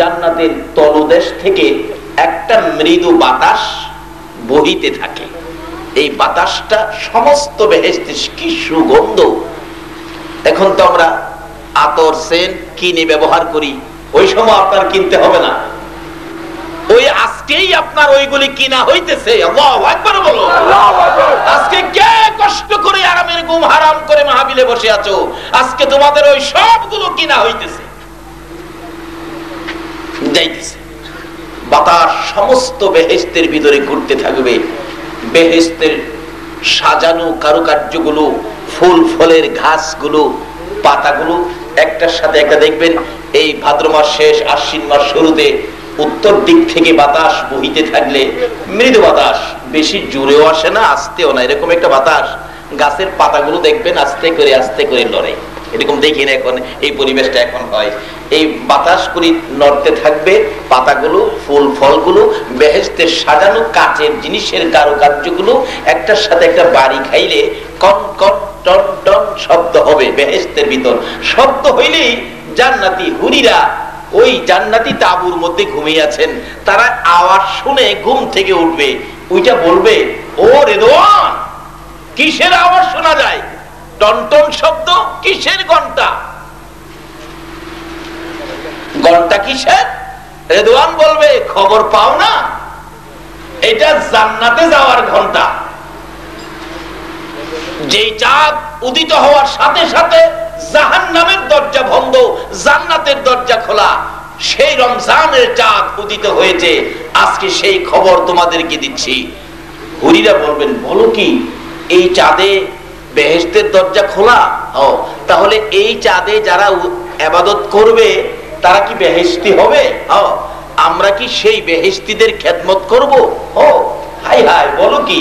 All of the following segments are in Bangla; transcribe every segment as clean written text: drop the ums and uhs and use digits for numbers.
জান্নাতের তলদেশ থেকে একটা মৃদু বাতাস বহিতে থাকে। এই বাতাসটা সমস্ত বেহেশতে কি সুগন্ধ। এখন তো আমরা আতর সেন্ট কিনে ব্যবহার করি, ওই সময় আপনার কিনতে হবে না, ওই আজকেই আপনার ওইগুলি কিনা হইতেছে। আল্লাহু আকবার বলো। আজকে কে কষ্ট করে আরামের ঘুম হারাম করে মাহফিলে বসে আছো, আজকে তোমাদের ওই সবগুলো কিনা হইতেছে, যাইতেছে। বাতাস সমস্ত বেহেশতের ভিতরে ঘুরতে থাকবে। বেহেশতের সাজানো কারুকার্যগুলো, ফুল ফলের ঘাসগুলো, পাতাগুলো একটার সাথে একটা দেখবেন। এই ভাদ্র মাস শেষ, আশ্বিন মাস শুরুতে উত্তর দিক থেকে বাতাস বহিতে থাকলে মৃদু বাতাস, বেশি জোরেও আসে না আস্তেও না, এরকম একটা বাতাস। গাছের পাতাগুলো দেখবেন আস্তে করে লড়ে, এরকম দেখি না এখন এই পরিবেশটা এখন হয়। এই বাতাস করে নড়তে থাকবে পাতাগুলো, ফুল ফলগুলো, বেহেশতের সাজানো কাচের জিনিসের কারুকার্যগুলো একটার সাথে একটা বাড়ি খাইলে কন কন টন টন শব্দ হবে। বেহেশতের ভিতর শব্দ হইলেই জান্নাতি হুরিরা ওই জান্নাতি তাঁবুর মধ্যে ঘুমিয়ে আছেন, তারা আওয়াজ শুনে ঘুম থেকে উঠবে, ওইটা বলবে, ও রেদওয়ান, কিসের আওয়াজ শোনা যায়? টনটন শব্দ, কিসের ঘন্টা? ঘন্টা কিসের? রেদওয়ান বলবে, খবর পাও না, এটা জান্নাতে যাওয়ার ঘন্টা। যেই চাঁদ উদিত হওয়ার সাথে সাথে জাহান্নামের দরজা বন্ধ, জান্নাতের দরজা খোলা, সেই রমজানের চাঁদ উদিত হয়েছে, আজকে সেই খবর তোমাদেরকে দিচ্ছি। হুরিরা বলবেন, বলো কি, এই চাঁদে বেহেশতের দরজা খোলা? ও, তাহলে এই চাঁদে যারা ইবাদত করবে তারা কি বেহেশতি হবে? ও, আমরা কি সেই বেহেশতিদের খেদমত করব? ও হাই হাই, বলো কি,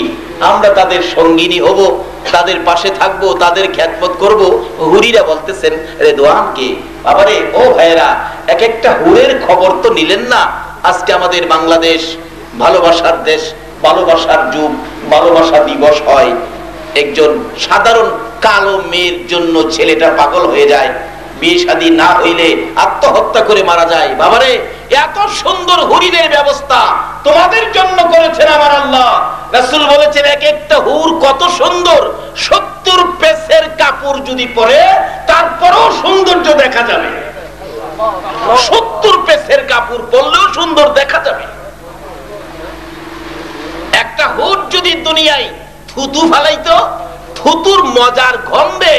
আমরা তাদের সঙ্গিনী হব, তাদের পাশে থাকবো, তাদের খেদমত করব। হুরিরা বলতেছেন রেদওয়ানকে, বাবারে ও ভাইয়েরা, এক একটা হুরের খবর তো নিলেন না। আজকে আমাদের বাংলাদেশ ভালোবাসার দেশ, ভালোবাসার যুগ, ভালোবাসা দিবস হয়। একজন সাধারণ কালো মেয়ের জন্য ছেলেটা পাগল হয়ে যায়, বিয়ে শাদী না হইলে আত্মহত্যা করে মারা যায়। বাবারে, এত সুন্দর হুরিদের ব্যবস্থা তোমাদের জন্য করেছেন আমার আল্লাহ। রাসূল বলেছেন, এক একটা হুর কত সুন্দর, 70 পেসের কাপড় যদি পরে তারপরেও সৌন্দর্য দেখা যাবে। 70 পেসের কাপড় পরলেও সুন্দর দেখা যাবে। একটা হুর যদি দুনিয়ায় থুতু ফালাইতো, থুতুর মজার গন্ধে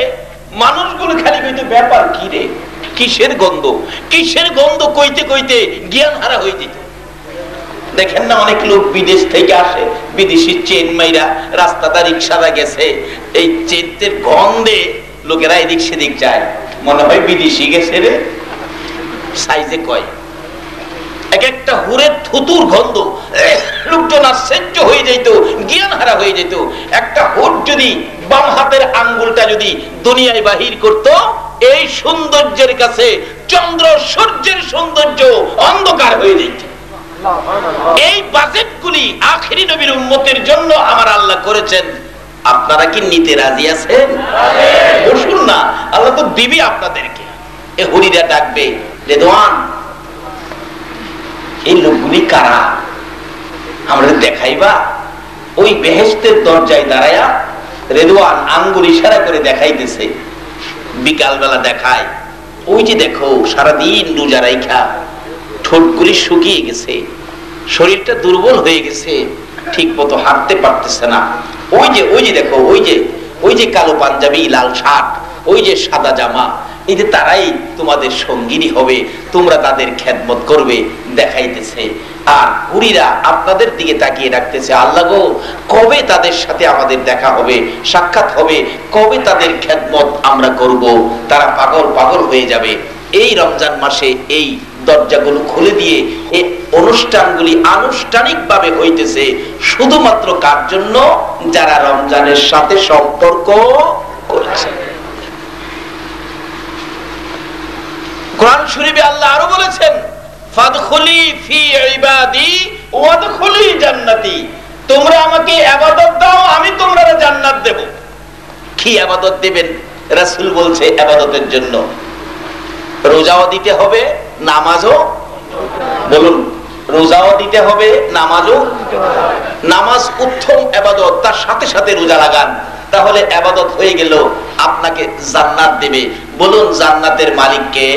মানুষগুলো খালি কইতো, ব্যাপার কি রে, কিসের গন্ধ, কিসের গন্ধ কইতে কইতে জ্ঞান হারা হয়ে যেত। দেখেন না, অনেক লোক বিদেশ থেকে আসে, বিদেশি চেন মাইরা রাস্তাটা রিক্সাটা গেছে, এই চেনের গন্ধে লোকেরা এদিক সেদিক যায়, মনে হয় বিদেশি গেছে রে, সাইজে কয়। এক একটা হুরের থুতুর গন্ধ, লোকজন আশ্চর্য হয়ে যেত, জ্ঞান হারা হয়ে যেত। একটা হুর যদি বাম হাতের আঙ্গুলটা যদি দুনিয়ায় বাহির করত, এই সৌন্দর্যের কাছে চন্দ্র সূর্যের সৌন্দর্য অন্ধকার হয়ে যেত। এই বাজেটগুলি আখেরি নবীর উম্মতের জন্য আমার আল্লাহ করেছেন। আপনারা কি নিতে রাজি আছেন? বসুন না, আল্লাহ তো দিবি আপনাদেরকে। এ হুরিরা ডাকবে, রেদওয়ান, এই লোকগুলি কারা, আমরা দেখাইবা? ওই বেহেশতের দরজায় দাঁড়ায়া রেদওয়ান আঙ্গুল ইশারা করে দেখাইতেছে। বিকাল বেলা দেখায়, ওই যে দেখো, সারাদিন রোজা রাইখা ঠোঁটগুলি শুকিয়ে গেছে, শরীরটা দুর্বল হয়ে গেছে, ঠিক মতো হাঁটতে পারতেছে না। ওই যে দেখো, ওই যে কালো পাঞ্জাবি, লাল শার্ট, ওই যে সাদা জামা, এই যে তারাই তোমাদের সঙ্গিনী হবে, তোমরা তাদের খেদমত করবে, দেখাইতেছে। আর হুরিরা আপনাদের দিকে তাকিয়ে রাখতেছে, আল্লাহ গো, কবে তাদের সাথে আমাদের দেখা হবে, সাক্ষাৎ হবে, কবে তাদের খেদমত আমরা করব। তারা পাগল পাগল হয়ে যাবে। এই রমজান মাসে এই দরজাগুলো খুলে দিয়ে এই অনুষ্ঠানগুলি আনুষ্ঠানিকভাবে হইতেছে শুধুমাত্র কার জন্য? যারা রমজানের সাথে সম্পর্ক করেছে। কোরআন শরীফে আল্লাহ আরো বলেছেন, ফাদখুলি ফি ইবাদি ওয়াদখুলি জান্নাতি, তোমরা আমাকে ইবাদত দাও, আমি তোমাদের জান্নাত দেব। কি ইবাদত দিবেন? রাসূল বলছে ইবাদতের জন্য রোজাও দিতে হবে, নামাজও বলুন, রোজাও দিতে হবে, নামাজও। নামাজ উত্তম ইবাদত, তার সাথে সাথে রোজা লাগান, তাহলে ইবাদত হয়ে গেল, আপনাকে জান্নাত দেবে। বলুন, জান্নাতের মালিক কে?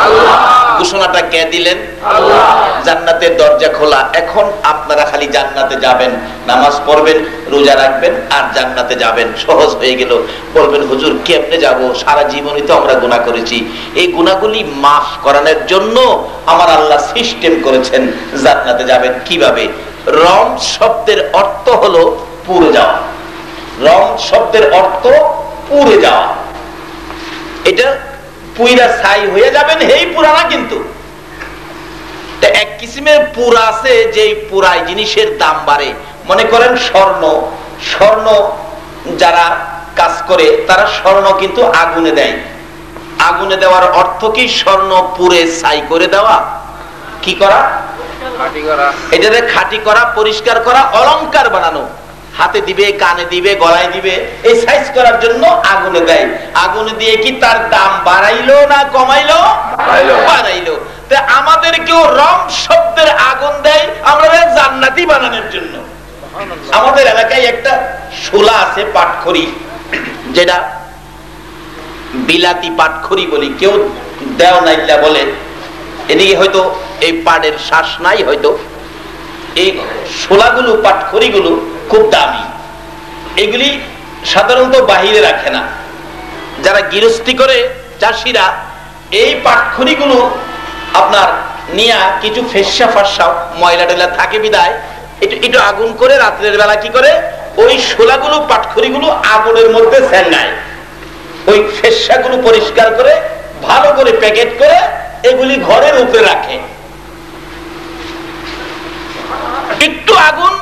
আল্লাহ। ঘোষণাটা কে দিলেন? আল্লাহ। জান্নাতের দরজা খোলা, এখন আপনারা খালি জান্নাতে যাবেন, নামাজ পড়বেন, রোজা রাখবেন, আর জান্নাতে যাবেন। সহজ হয়ে গেল। বলবেন, হুজুর কেমনে যাব? সারা জীবনই তো আমরা গুনাহ করেছি, এই গুনাহগুলি মাফ করানোর জন্য আমার আল্লাহ সিস্টেম করেছেন জান্নাতে যাবেন। কিভাবে? রম শব্দের অর্থ হলো পুড়ে যাওয়া। রম শব্দের অর্থ পুড়ে যাওয়া। এটা পুইরা ছাই হয়ে যাবেন, হেই পুরানা। কিন্তু এক কিসিমের পুরা আছে, যে পুরাই জিনিসের দাম বাড়ে। মনে করেন স্বর্ণ, স্বর্ণ যারা কাজ করে তারা স্বর্ণ কিন্তু আগুনে দেয়। আগুনে দেওয়ার অর্থ কি? স্বর্ণ পুড়ে ছাই করে দেওয়া। কি করা? এটাতে খাঁটি করা, পরিষ্কার করা, অলংকার বানানো। হাতে দিবে, কানে দিবে, গলায় দিবে, এই সাইজ করার জন্য আগুনে দেয়। আগুনে দিয়ে কি তার দাম বাড়াইলো না কমাইলো? বাড়াইলো। তা আমাদের কেউ রম শব্দের আগুন দেয় আমরা জান্নাতি বানানোর জন্য। আমাদের এলাকায় একটা শোলা আছে, পাটখড়ি, যেটা বিলাতি পাটখড়ি বলি, কেউ দেও নাইলা বলে। এদিকে হয়তো এই পাটের শ্বাস নাই, হয়তো এই শোলাগুলো, পাটখড়িগুলো খুব দামি। এগুলি সাধারণত বাহিরে রাখে না। যারা গৃহস্থী করে, চাষিরা, এই পাটখড়িগুলো আপনার নিয়া কিছু ফেসা ফাঁসা ময়লা টয়লা থাকে বিদায় একটু আগুন করে রাত্রের বেলা কি করে, ওই শোলাগুলো, পাটখড়িগুলো আগুনের মধ্যে সেঙ্গায়। ওই ফেসাগুলো পরিষ্কার করে ভালো করে প্যাকেট করে এগুলি ঘরের উপরে রাখে। একটু আগুন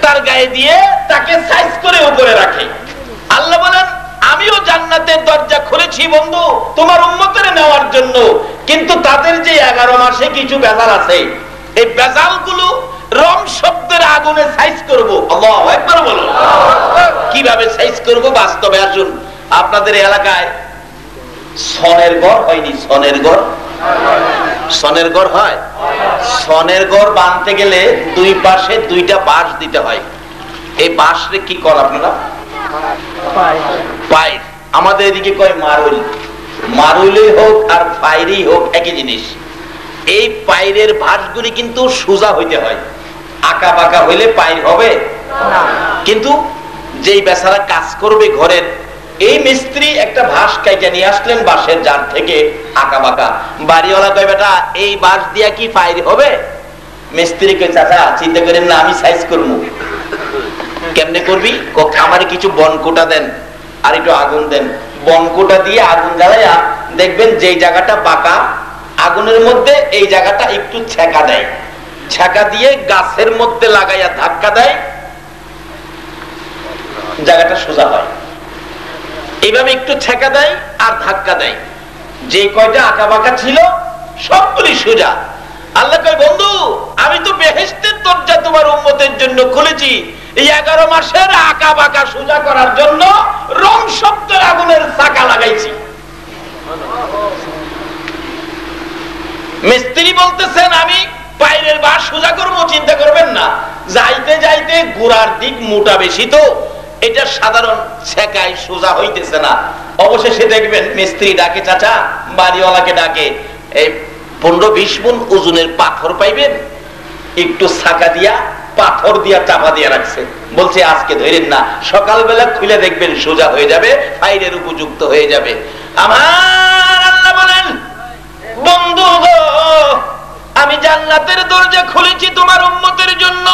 তার গায়ে দিয়ে তাকে সাইজ করে উপরে রাখে। আল্লাহ বলেন, আমিও জান্নাতের দরজা খুলেছি বন্ধু তোমার উম্মতের নেওয়ার জন্য, কিন্তু তাদের যে 11 মাসে কিছু বেজাল আছে, এই বেজাল গুলো রং শব্দের আগুনে সাইজ করবো। আল্লাহু আকবার বলুন। কিভাবে সাইজ করব? বাস্তবে আসুন। আপনাদের এলাকায় সনের ঘর হয়নি? সনের ঘর, সনের ঘর হয়। সনের ঘর বানতে গেলে দুই পাশে দুইটা বাঁশ দিতে হয়। এই বাঁশরে কি কর আপনারা? পাইর। আমাদের এদিকে কয় মারুল। মারুলে হোক আর পাইরই হোক একই জিনিস। এই পাইরের ভাঁজগুলি কিন্তু সোজা হইতে হয়, আঁকা বাঁকা হইলে পাইর হবে না। কিন্তু যেই বেচারা কাজ করবে ঘরের, এই মিস্ত্রি একটা ভাঁজ কাইটা নিয়ে আসলেন বাঁশের জার থেকে, আঁকা বাঁকা। বাড়িওয়ালা কয়, বেটা এই বাঁশ দিয়া কি পাইর হবে? মিস্ত্রি কয়, চাচা চিন্তা করেন না, আমি সাইজ করবো। কেমনে করবি? আমারে কিছু বনকুটা দেন আর একটু আগুন দেন। বনকুটা দিয়ে আগুন জ্বালাইয়া দেখবেন যেই জায়গাটা বাঁকা, আগুনের মধ্যে এই জায়গাটা একটু ছেঁকা দেয়। ছেঁকা দিয়ে গাছের মধ্যে লাগাইয়া ধাক্কা দেয়, জায়গাটা সোজা হয়। এইভাবে একটু ছেঁকা দেয় আর ধাক্কা দেয়, যে কয়টা আঁকা বাঁকা ছিল সবগুলি সোজা। আল্লাহ কয়, বন্ধু আমি তো বেহেশতের দরজা তোমার উম্মতের জন্য খুলেছি, এই 11 মাসের আঁকা বাঁকা সোজা করার জন্য রং শব্দের আগুনের চাকা লাগাইছি। মিস্ত্রি বলতেছেন, আমি পাইরের বাঁশ সোজা করবো, চিন্তা করবেন না। যাইতে যাইতে গোড়ার দিক মোটা বেশি, তো এটা সাধারণ ছেকায় সোজা হইতেছে না। অবশেষে দেখবেন মিস্ত্রি ডাকে, চাচা বাড়িওয়ালাকে ডাকে, এই 15-20 মণ ওজনের পাথর পাইবেন, একটু ছাকা দিয়া পাথর দিয়া চাপা দিয়া রাখছে। বলছে আজকে ধরেন না, সকালবেলা খুলে দেখবেন সোজা হয়ে যাবে, পাইরের উপযুক্ত হয়ে যাবে। আমার আল্লাহ বলেন, বন্ধু গো আমি জান্নাতের দরজা খুলেছি তোমার উম্মতের জন্য।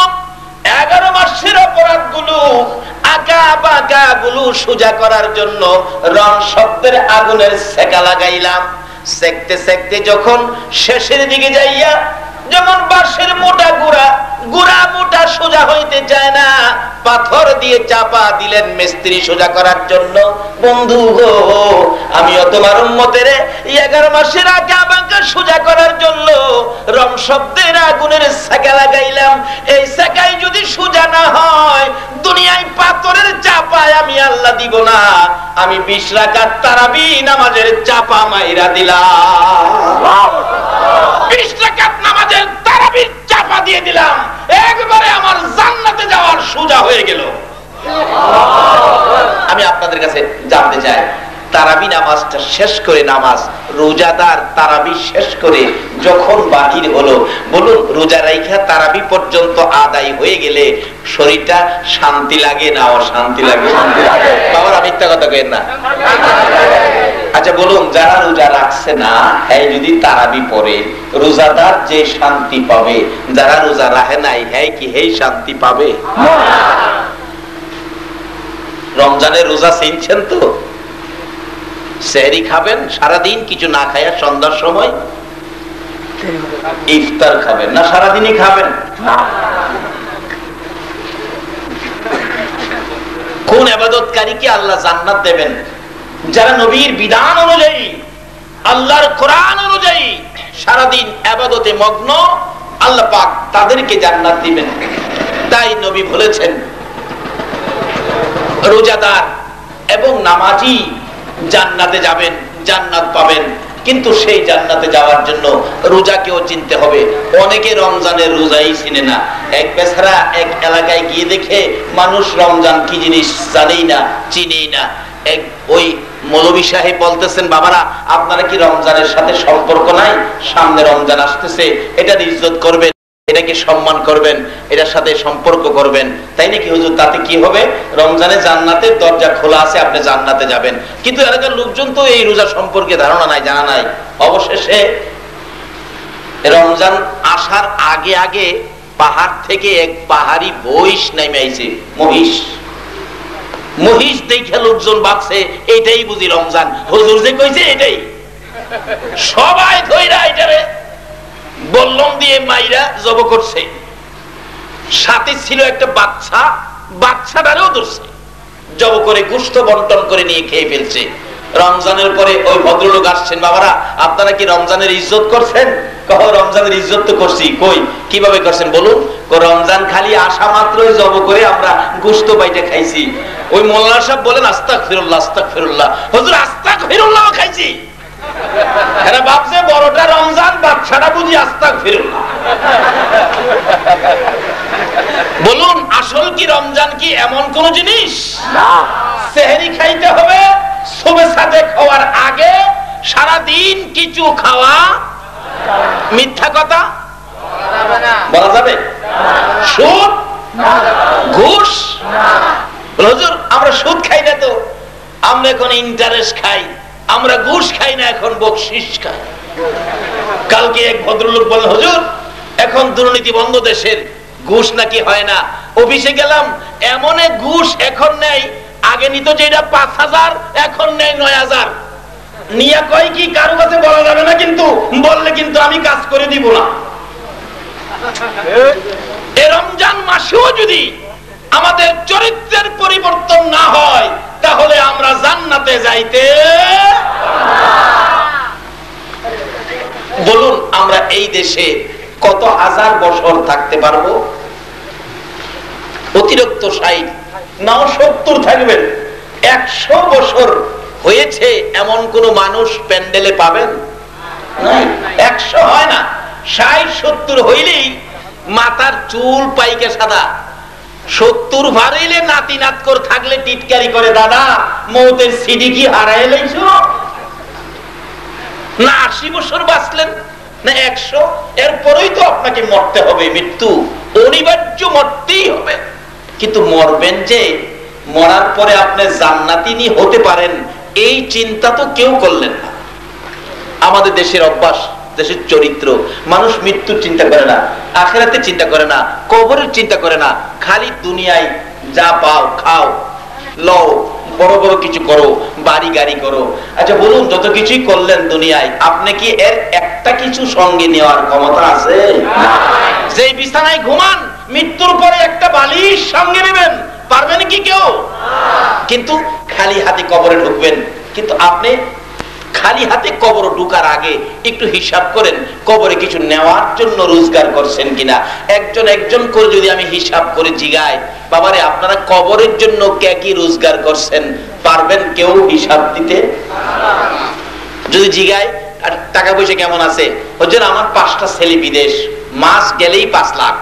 11 মাসের অপরাধ গুলো, আঁকা বাঁকা গুলো সোজা করার জন্য রং শব্দের আগুনের সেকা লাগাইলাম। সেকতে সেকতে যখন শেষের দিকে যাইয়া, যেমন বাঁশের মোটা গুড়া, গুড়া মোটা সোজা হইতে চায় না, পাথর দিয়ে চাপা দিলেন মিস্ত্রি সোজা করার জন্য। বন্ধু গো আমিও তোমার উম্মতের 11 মাসের আঁকা বাঁকা সোজা করার জন্য রং শব্দের আগুনের সেকা লাগাইলাম। এই সেকাই যদি সোজা না হয়, দুনিয়ায় পাথরের চাপায় আমি আল্লাহ দিব না, আমি 20 রাকাত তারাবি নামাজের চাপা মাইরা দিলাম। 20 রাকাত নামাজের শেষ করে নামাজ, রোজাদার তারাবি শেষ করে যখন বাহির হলো, বলুন রোজা রাইখা তারাবি পর্যন্ত আদায় হয়ে গেলে শরীরটা শান্তি লাগে না অশান্তি লাগে? বাবার মিথ্যা কথা কইেন না। আচ্ছা বলুন, যারা রোজা রাখছে না, হ্যাঁ যদি তারাবি পড়ে রোজাদার যে শান্তি পাবে, যারা রোজা রাখে নাই হ্যাঁ কি হেই শান্তি পাবে? রমজানের রোজা চিনছেন তো? সেহরি খাবেন, সারাদিন কিছু না খায়া সন্ধ্যার সময় ইফতার খাবেন, না সারাদিনই খাবেন? কোন ইবাদতকারীকে আল্লাহ জান্নাত দেবেন? যারা নবীর বিধান অনুযায়ী, আল্লাহর কোরআন অনুযায়ী সারাদিন ইবাদতে মগ্ন, আল্লাহ পাক তাদেরকে জান্নাত দিবেন। তাই নবী বলেছেন, রোজাদার এবং নামাজি জান্নাতে যাবেন, জান্নাত পাবেন। কিন্তু সেই জান্নাতে যাওয়ার জন্য রোজাকেও চিনতে হবে। অনেকে রমজানের রোজাই চিনে না। এক বেচারা এক এলাকায় গিয়ে দেখে মানুষ রমজান কি জিনিস জানেই না, চিনেই না। এক ওই মৌলভী সাহেব বলতেছেন, বাবারা আপনারা কি রমজানের সাথে সম্পর্ক নাই? সামনে রমজান আসতেছে, এটার ইজ্জত করবেন, এটাকে সম্মান করবেন, এটার সাথে সম্পর্ক করবেন। তাই নাকি হুজুর? তাতে কি হবে? রমজানে জান্নাতের দরজা খোলা আছে, আপনি জান্নাতে যাবেন। কিন্তু এলাকার লোকজন তো এই রোজা সম্পর্কে ধারণা নাই, জানা নাই। অবশেষে রমজান আসার আগে আগে পাহাড় থেকে এক পাহাড়ি মহিষ নেমে আইছে। মহিষ দেখে লোকজন ভাবছে এটাই বুঝি রমজান, হুজুর যে কইছে এটাই। সবাই ধইরা এটারে বল্লম দিয়ে মাইরা জব করছে। সাথে ছিল একটা বাচ্চা, বাচ্চাটারেও ধরছে, জব করে গোশত বন্টন করে নিয়ে খেয়ে ফেলছে। রমজানের পরে ওই ভদ্রলোক আসছেন, বাবারা আপনারা কি রমজানের ইজ্জত করছেন? কও রমজানের ইজ্জত তো করছি। কই কিভাবে করছেন বলুন? রমজান খালি আসা মাত্রই জব করে আমরা গোশত বাইটা খাইছি। ওই মোল্লা সাহেব বলেন আস্তাগফিরুল্লাহ আস্তাগফিরুল্লাহ। হুজুর আস্তাগফিরুল্লাহ খাইছি। এরা ভাবছে বড়টা রমজান, বাচ্চাটা বুঝি আস্তাগফিরুল্লাহ। বলুন আসল কি রমজান কি এমন কোন জিনিস না? সেহরি খাইতে হবে, সুবহ সাথে খাওয়ার আগে সারাদিন কিছু খাওয়া মিথ্যা কথা বলা যাবে? সুদ, ঘুষ। হুজুর আমরা সুদ খাই না তো, আমরা এখন ইন্টারেস্ট খাই, আমরা ঘুষ খাই না, এখন বকশিশ খাই। কালকে এক ভদ্রলোক বলল, হুজুর এখন দুর্নীতি বন্ধ দেশের, ঘুষ নাকি হয় না। অফিসে গেলাম, এমন এক ঘুষ এখন নেই, আগে নিত যেটা ৫,০০০ এখন নেই ৯,০০০। নিয়া কয় কি কারো কাছে বলা যাবে না, কিন্তু বললে কিন্তু আমি কাজ করে দিব না। এই রমজান মাসেও যদি আমাদের চরিত্রের পরিবর্তন না হয়, তাহলে আমরা জান্নাতে যাইতে। বলুন আমরা এই দেশে কত হাজার বছর থাকতে পারবো? অতিরিক্ত ৬০ নাও ৭০ থাকবেন। ১০০ বছর হয়েছে এমন কোন মানুষ প্যান্ডেলে পাবেন? নাই, ১০০ হয় না, ৬০-৭০ হইলেই মাথার চুল পাইকে সাদা। ৭০ ভারাইলে নাতি নাতকর থাকলে টিটকারি করে, দাদা মৌতের সিডি কি হারাই লাইছো? না ৮০ বছর বাঁচলেন না ১০০? এরপরেই তো আপনাকে মরতে হবে, মৃত্যু অনিবার্য, মরতেই হবে। কিন্তু মরবেন যে, মরার পরে আপনি জান্নাতি হতে পারেন, এই চিন্তা তো কেউ করলেন না। আমাদের দেশের অভ্যাস, দেশের চরিত্র, মানুষ মৃত্যুর চিন্তা করে না, আখিরাতের চিন্তা করে না, কবরের চিন্তা করে না, খালি দুনিয়ায় যা পাও খাও, লও, বড় বড় কিছু করো, বাড়ি গাড়ি করো। আচ্ছা বলুন, যত কিছুই করলেন দুনিয়ায়, আপনি কি এর একটা কিছু সঙ্গে নেওয়ার ক্ষমতা আছে? যে বিছানায় ঘুমান, মৃত্যুর পরে একটা বালিশ সঙ্গে নেবেন, পারবেন কি কেউ? কিন্তু খালি হাতে কবরে ঢুকবেন। কিন্তু আপনি খালি হাতে কবর ঢুকার আগে একটু হিসাব করেন, কবরে কিছু নেওয়ার জন্য রোজগার করছেন কিনা। একজন একজন করে যদি আমি হিসাব করে জিগাই, বাবারে আপনারা কবরের জন্য কে কি রোজগার করছেন, পারবেন কেউ হিসাব দিতে? যদি জিগাই আর টাকা পয়সা কেমন আছে, হুজুর আমার ৫টা ছেলে বিদেশ, মাস গেলেই ৫ লাখ,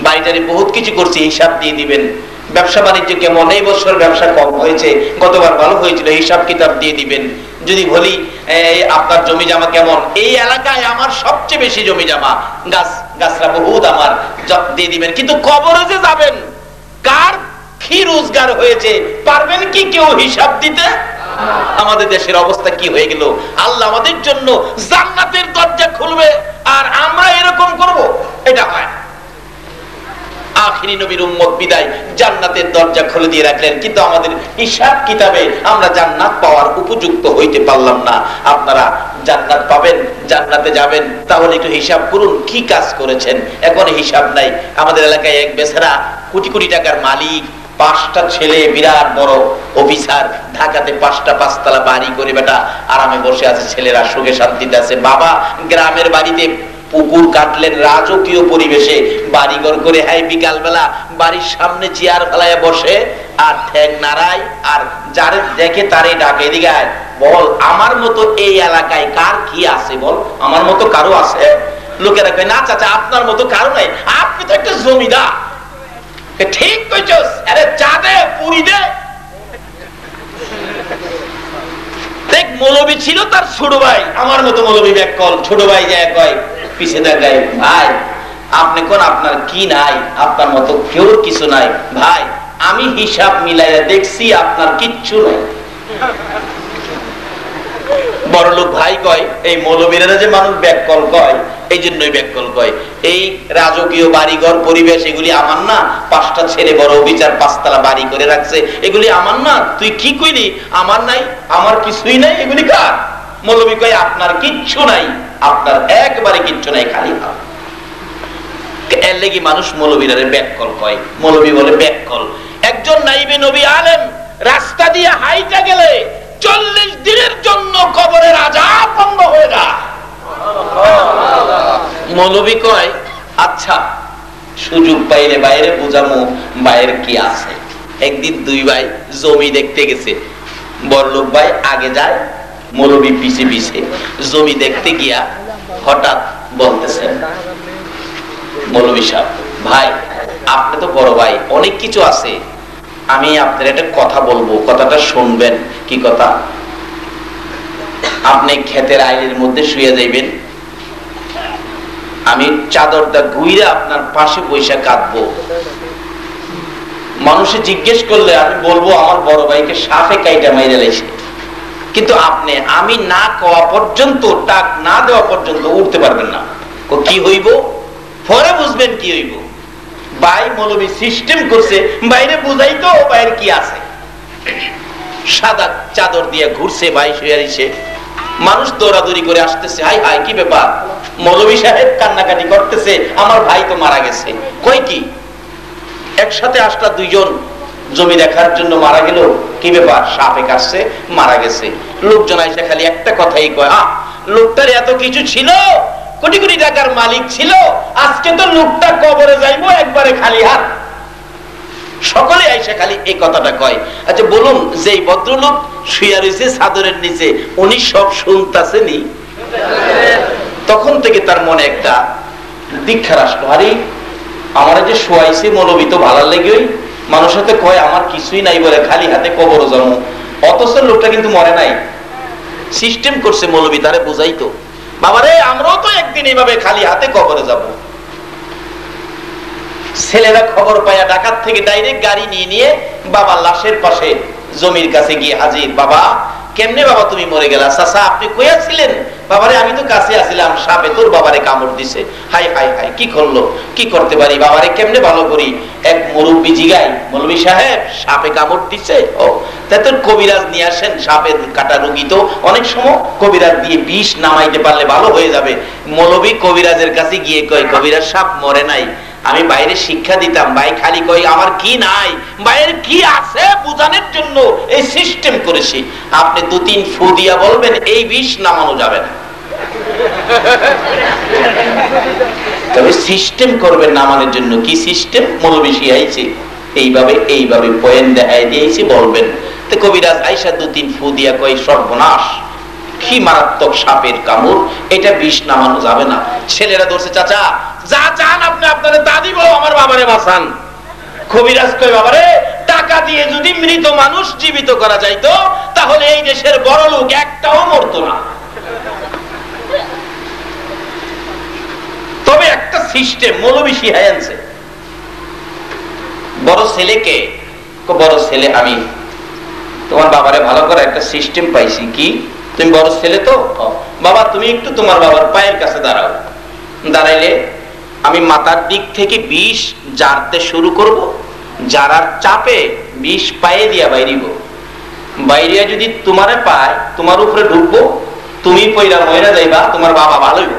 বাড়িটারে বহুত কিছু করছি, হিসাব দিয়ে দিবেন। ব্যবসা বাণিজ্য কেমন, এই বছর ব্যবসা কম হয়েছে, গতবার ভালো হয়েছিল, হিসাব কিতাব দিয়ে দিবেন। যদি বলি আপনার জমি জমা কেমন, এই এলাকায় আমার সবচেয়ে বেশি জমি জমা, গাছরা বহুত আমার দিয়ে দিবেন, কিন্তু কবরে যে যাবেন কার কি রোজগার হয়েছে পারবেন কি কেউ হিসাব দিতে? আমাদের দেশের অবস্থা কি হয়ে গেল? আল্লাহ আমাদের জন্য জান্নাতের দরজা খুলবে আর আমরা এরকম করব, এটা হয় না। আখিরি নবীর উম্মত বিদায় জান্নাতের দরজা খুলে দিয়ে রাখলেন, কিন্তু আমাদের হিসাব কিতাবে আমরা জান্নাত পাওয়ার উপযুক্ত হইতে পারলাম না। আপনারা জান্নাত পাবেন, জান্নাতে যাবেন, তাহলে একটু হিসাব করুন কি কাজ করেছেন। এখন হিসাব নাই। আমাদের এলাকায় এক বেচারা কোটি কোটি টাকার মালিক, 5টা ছেলে, বিরাট বড় অফিসার, ঢাকাতে 5টা 5তলা বাড়ি করে বেটা আরামে বসে আছে, ছেলেরা সুখে শান্তিতে আছে। বাবা গ্রামের বাড়িতে পুকুর কাটলেন রাজকীয় পরিবেশে, বাড়িঘর করে, হ্যাঁ বিকাল বেলা বাড়ির সামনে চেয়ার ফেলায় বসে আর ঠ্যাং নাড়ায়, আর যারে দেখে তারে ডাকে, এদিকে আয়, বল আমার মতো এই এলাকায় কার কি আছে, বল আমার মতো কারো আছে? লোকেরা কয় না চাচা আপনার মতো কারো নাই, আপনি তো একটা জমিদার। ঠিক কইছস, আরে চা দে, পুরি দে। দেখ মৌলবী ছিল, তার ছোট ভাই আমার মতো মৌলবী ব্যাক কল, ছোট ভাই যায় কয় পিছে দেখায়, ভাই আপনি কোন আপনার কি নাই, আপনার মতো কেউ কিছু নাই ভাই, আমি হিসাব মিলাইয়া দেখছি আপনার কিচ্ছু নাই। বড়লোক ভাই কয় এই মৌলবীরা যে মানুষ ব্যাককল কয়, এই জন্যই ব্যাককল কয়, এই রাজকীয় বাড়িঘর পরিবেশ এগুলি আমার না, 5টা ছেলে বড় বিচার 5তলা বাড়ি করে রাখছে, এগুলি আমার না। তুই কি কইলি আমার নাই, আমার কিছুই নাই, এগুলি কার? মৌলবী কয় আপনার কিচ্ছু নাই, আপনার একবারে কিচ্ছু নাই, খালি ভাব। এর লেগে মানুষ মৌলবীরা ব্যাককল কয়, মৌলবী বলে ব্যাককল। একজন নাইবে নবী আলেম রাস্তা দিয়ে হাইটা গেলে 40 দিনের জন্য কবরের আযাব বন্ধ হয়ে যায়। মৌলবী কয় আচ্ছা সুযোগ পাইলে বাইরে বুঝামু বাইরে কি আছে। একদিন 2 ভাই জমি দেখতে গেছে, বড়লোক ভাই আগে যায়, মৌলবী পিছে পিছে। জমি দেখতে গিয়া হঠাৎ বলতেছেন, মৌলবী সাহেব ভাই আপনি তো বড় ভাই, অনেক কিছু আছে, আমি আপনার একটা কথা বলবো, কথাটা শুনবেন। কি কথা? আপনি ক্ষেতের আইলের মধ্যে শুয়ে যাইবেন, আমি চাদরটা ঘুইরা আপনার পাশে বৈশা কাঁদবো। মানুষে জিজ্ঞেস করলে আমি বলবো আমার বড় ভাইকে সাপে কাইটা মাইরা লাইছে, কিন্তু আপনি আমি না কওয়া পর্যন্ত, টাক না দেওয়া পর্যন্ত উঠতে পারবেন না। কি হইব পরে বুঝবেন কি হইব। ভাই মৌলবী সিস্টেম করছে বাইরে বুঝাই তো বাইরে কি আছে। সাদা চাদর দিয়ে ঘুরছে, ভাই শুয়ে রইছে, মানুষ দৌড়াদৌড়ি করে আসতেছে, হাই হাই কি ব্যাপার? মৌলবী সাহেব কান্নাকাটি করতেছে, আমার ভাই তো মারা গেছে। কই কি? একসাথে আসলা 2 জন জমি দেখার জন্য মারা গেল, কি ব্যাপার? সাপে কাটছে মারা গেছে। লোকজন আইসা খালি একটা কথাই কয়, লোকটার এত কিছু ছিল, কোটি কোটি টাকার মালিক ছিল, আজকে তো লোকটা কবরে যাইবো একবারে খালি হাত। সকলে আইসা খালি এই কথাটা কয়। আচ্ছা বলুন, যে ভদ্রলোক শুয়ে রয়েছে চাদরের নিচে, উনি সব শুনতাছেনি? তখন থেকে তার মনে একটা দীক্ষার আসলো, আরে আমার যে শোয়াইছে মৌলবী তো ভালো লেগে, মানুষের সাথে কয় আমার কিছুই নাই বলে খালি হাতে কবরে যাবো, অথচ লোকটা কিন্তু মরে নাই। সিস্টেম করছে মৌলবী, তারে বুঝাইতো বাবারে আমরাও তো একদিন এইভাবে খালি হাতে কবরে যাব। ছেলেরা খবর পায়া ঢাকা থেকে ডাইরেক্ট গাড়ি নিয়ে নিয়ে বাবার লাশের পাশে জমির কাছে গিয়ে হাজির। বাবা কেমনে বাবা তুমি মরে গেলা? চাচা আপনি কইয়া ছিলেন? বাবারে আমি তো কাছে আসিলাম, সাপে তোর বাবারে কামড় দিছে। হাই হাই হাই কি করলো, কি করতে পারি বাবারে কেমনে ভালো করি? এক মুরব্বী জিগাই, মৌলবী সাহেব সাপে কামড় দিছে, ও তাই তোর কবিরাজ নিয়ে আসেন, সাপের কাটা রোগী তো অনেক সময় কবিরাজ দিয়ে বিষ নামাইতে পারলে ভালো হয়ে যাবে। মৌলবী কবিরাজের কাছে গিয়ে কয়, কবিরাজ সাপ মরে নাই, আমি বাইরে শিক্ষা দিতাম, ভাই খালি কই আমার কি নাই, বাইরে কি আছে বুঝানোর জন্য এই সিস্টেম করেছি। আপনি 2-3 ফু দিয়া বলবেন এই বিষ নামানো যাবে না, তবে সিস্টেম করবেন নামানোর জন্য। কি সিস্টেম? মৌলবী শিখাইছে, এইভাবে এইভাবে পয়েন্ট দেখাই দিয়েছি বলবেন। তো কবিরাজ আইসা 2-3 ফু দিয়া কই সর্বনাশ, কি মারাত্মক সাপের কামড়, এটা বিষ নামানো যাবে না। ছেলেরা ধরছে, চাচা যা চান আপনি আপনারে তা দিব, আমার বাবারে বাঁচান। কবিরাজ কয়, বাবারে টাকা দিয়ে যদি মৃত মানুষ জীবিত করা যাইতো তাহলে এই দেশের বড় লোক একটাও মরতো না। তবে একটা সিস্টেম মৌলবী শিখাই আনছে। বড় ছেলেকে, বড় ছেলে আমি তোমার বাবারে ভালো করে একটা সিস্টেম পাইছি। কি? তুমি বড় ছেলে তো, বাবা তুমি একটু তোমার বাবার পায়ের কাছে দাঁড়াও। দাঁড়াইলে আমি মাথার দিক থেকে বিষ জারতে শুরু করব, জারার চাপে বিষ পায়ে দিয়া বাইরিব। বাইরিয়া যদি তোমারে পায়, তোমার উপরে ঢুকবো, তুমি পয়রা ময়রা যাইবা, তোমার বাবা ভালোই।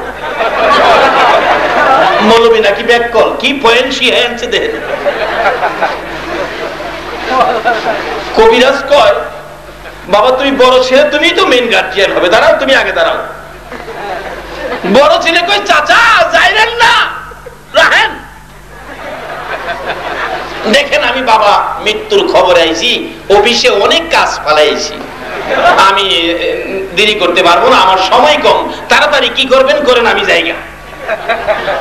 মৌলবী নাকি ব্যাককল, কি পয়েন্ট শিখাই আনছে দেখেন। কবিরাজ কয় বাবা তুমি বড় ছেলে, তুমি তো মেইন গার্জিয়ান হবে, দাঁড়াও তুমি আগে দাঁড়াও। বড় ছেলে কই চাচা যাইলেন না, রাখেন। দেখেন আমি বাবা মৃত্যুর খবর আইছি, অফিসে অনেক কাজ ফালাইছি, আমি দেরি করতে পারবো না, আমার সময় কম, তাড়াতাড়ি কি করবেন করেন, আমি জায়গা।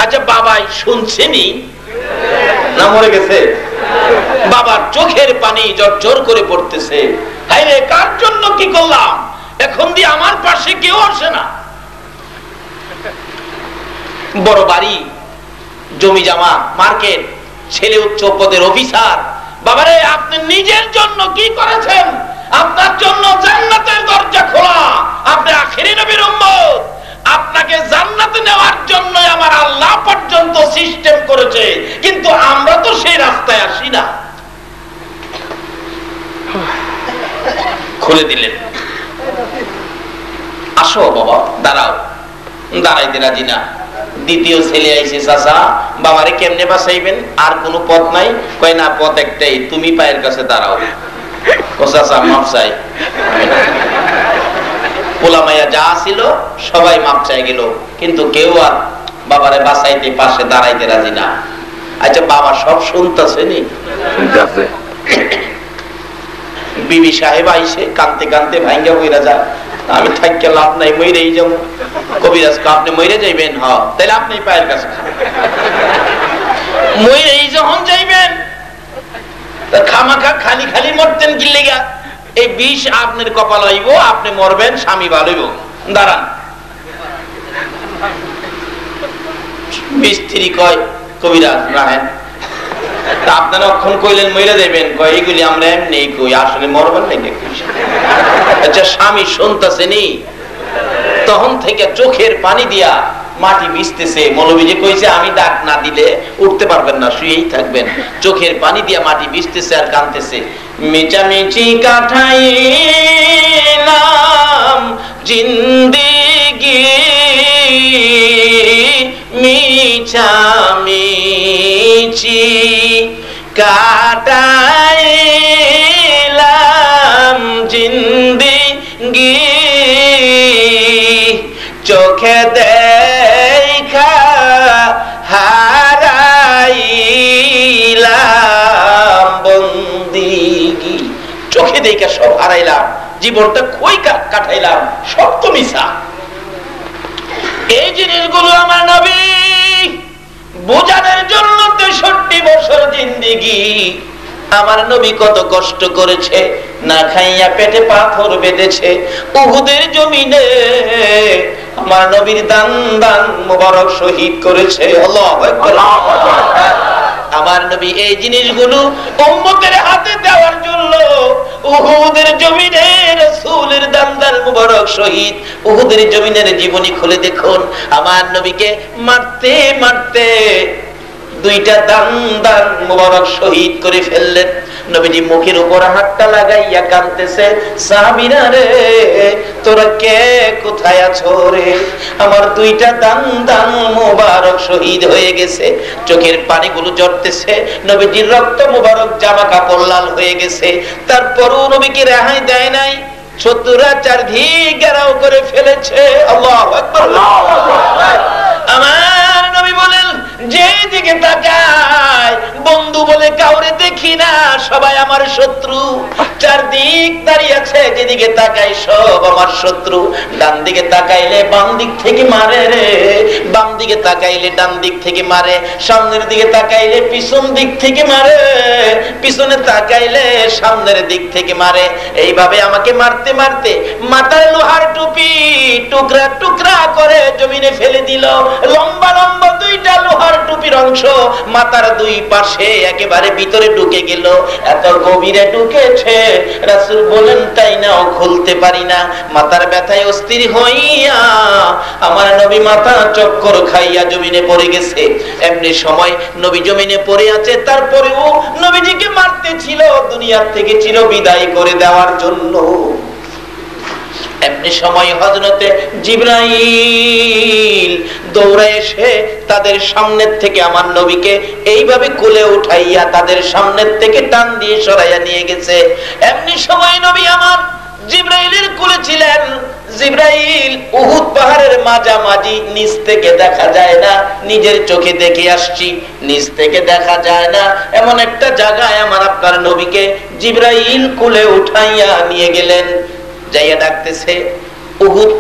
আচ্ছা বাবাই শুনছেনি না মরে গেছে? বাবার চোখের পানি জোর করে পড়তেছে, হাইরে কার জন্য কি করলাম, এখন দিয়ে আমার পাশে কেউ আসে না। বড় বাড়ি, জমি জামা, মার্কেট, ছেলে উচ্চ পদের অফিসার। বাবারে আপনি নিজের জন্য কি করেছেন? আপনার জন্য জান্নাতের দরজা খোলা, আপনি আখেরি নবীর উম্মত, আপনাকে জান্নাতে নেওয়ার জন্য আমার আল্লাহ পর্যন্ত সিস্টেম করেছে, কিন্তু আমরা তো সেই রাস্তায় আসি না। খুলে দিলেন, আসো বাবা দাঁড়াও। দাঁড়াইতে রাজি না। দ্বিতীয় ছেলে আইছে, চাচা বাবারে কেমনে বাঁচাইবেন, আর কোনো পথ নাই? কয় না, পথ একটাই, তুমি পায়ের কাছে দাঁড়াও। ও চাচা মাপ চাই। পোলা মাইয়া যা ছিল সবাই মাপ চাই গেল, কিন্তু কেউ আর বাবারে বাঁচাইতে পাশে দাঁড়াইতে রাজি না। আচ্ছা বাবা সব শুনতেছে নি? বিবি সাহেব আইসে কানতে কানতে ভাঙ্গা বইরা যায়, আমি থাকি লাভ নাই, মইরেই যাবো। কবিরাজ আপনি মইরে যাইবেন? হ, তাহলে আপনি পায়ের কাছে মইরেই যখন যাইবেন, খামাখা খালি খালি মরতেন কি লেগা? এই বিষ আপনার কপাল হইব, আপনি মরবেন, স্বামী ভালো হইব। দাঁড়ান। মিস্ত্রি কয় কবিরাজ রাহেন, আপনারা অক্ষণ কইলেন মইরা যাইবেন, কয় এইগুলি আমরা এমনি কই, আসলে মরবেন নাকি? আচ্ছা স্বামী শুনতেছে নি? তখন থেকে চোখের পানি দিয়া মাটি ভিজতেছে। মৌলবী যে কইছে আমি ডাক না দিলে উঠতে পারবেন না, শুয়েই থাকবেন। চোখের পানি দিয়া মাটি ভিজতেছে আর কাঁদতেছে। মিচামিচি কাটাইলাম জিন্দেগি, মিচামিচি কাটাইলাম জিন্দেগি, চোখে দেখা হারাইলাম বন্দিগি। চোখে দেখা সব হারাইলাম, জীবনটা কই কাটাইলাম, সব তো মিছা। এই জিনিসগুলো আমার নবী বোঝানোর জন্য 63 বছর জিন্দেগি। আমার নবী কত কষ্ট করেছে, না খাইয়া পেটে পাথর বেঁধেছে। উহুদের জমিনে আমার নবীর দান দান মোবারক শহীদ করেছে। আল্লাহু আকবার। আমার নবী এই জিনিসগুলো উম্মতের হাতে দেওয়ার জন্য উহুদের জমিনে রাসূলের দান দান মোবারক শহীদ। উহুদের জমিনের জীবনী খুলে দেখুন, আমার নবীকে মারতে মারতে 2টা দান দান মোবারক শহীদ করে ফেললেন। নবীজি মুখের উপর হাতটা লাগাইয়া কাঁদতেছে, সাহাবীরা রে তোরা কে কোথায় আছো রে? আমার 2টা দান দান মোবারক শহীদ হয়ে গেছে। চোখের পানিগুলো ঝরতেছে, নবীজির রক্ত মোবারক জামা কাপড় লাল হয়ে গেছে। তারপরও নবীকে রেহাই দেয় নাই, শত্রুরা চারদিক ঘেরাও করে ফেলেছে। আল্লাহু আকবার। আমার নবী বলেন, যে দিকে তাকায় বন্ধু বলে কাউরে দেখি না, সবাই আমার শত্রু, চারদিক দাঁড়িয়ে আছে, যেদিকে তাকাই সব আমার শত্রু। ডান দিকে তাকাইলে বাম দিক থেকে মারে রে, বাম দিকে তাকাইলে ডান দিক থেকে মারে, সামনের দিকে তাকাইলে পিছন দিক থেকে মারে, পিছনে তাকাইলে সামনের দিক থেকে মারে। এইভাবে আমাকে মারতে মারতে মাথায় লোহার টুপি টুকরা টুকরা করে জমিনে ফেলে দিল। লম্বা লম্বা দুইটা লোহার টুপির অংশ মাথার দুই পাশে একেবারে ভিতরে ঢুকে গেল। এত গভীরে ঢুকেছে, রাসূল বলেন তাই না খুলতে পারি না। মাথার ব্যথায় অস্থির হইয়া আমার নবী মাথা চক্কর খাইয়া জমিনে পড়ে গেছে। এমনি সময় নবী জমিনে পড়ে আছে, তারপরেও নবীজিকে মারতে ছিল দুনিয়ার থেকে চির বিদায় করে দেওয়ার জন্য। এমনি সময় হযরতে জিবরাইল দৌড়ে এসে তাদের সামনের থেকে আমার নবীকে এইভাবে কোলে উঠাইয়া তাদের সামনের থেকে টান দিয়ে সরাইয়া নিয়ে গেছে। এমনি সময় নবী আমার জিবরাইলের কোলে ছিলেন। জিবরাইল উহুদ পাহাড়ের মাঝামাঝি, নিচ থেকে দেখা যায় না, নিজের চোখে দেখে আসছি, নিচ থেকে দেখা যায় না এমন একটা জায়গায় আমার আপনার নবীকে জিবরাইল কোলে উঠাইয়া নিয়ে গেলেন। যাইয়া ডাকতেছে উহুদ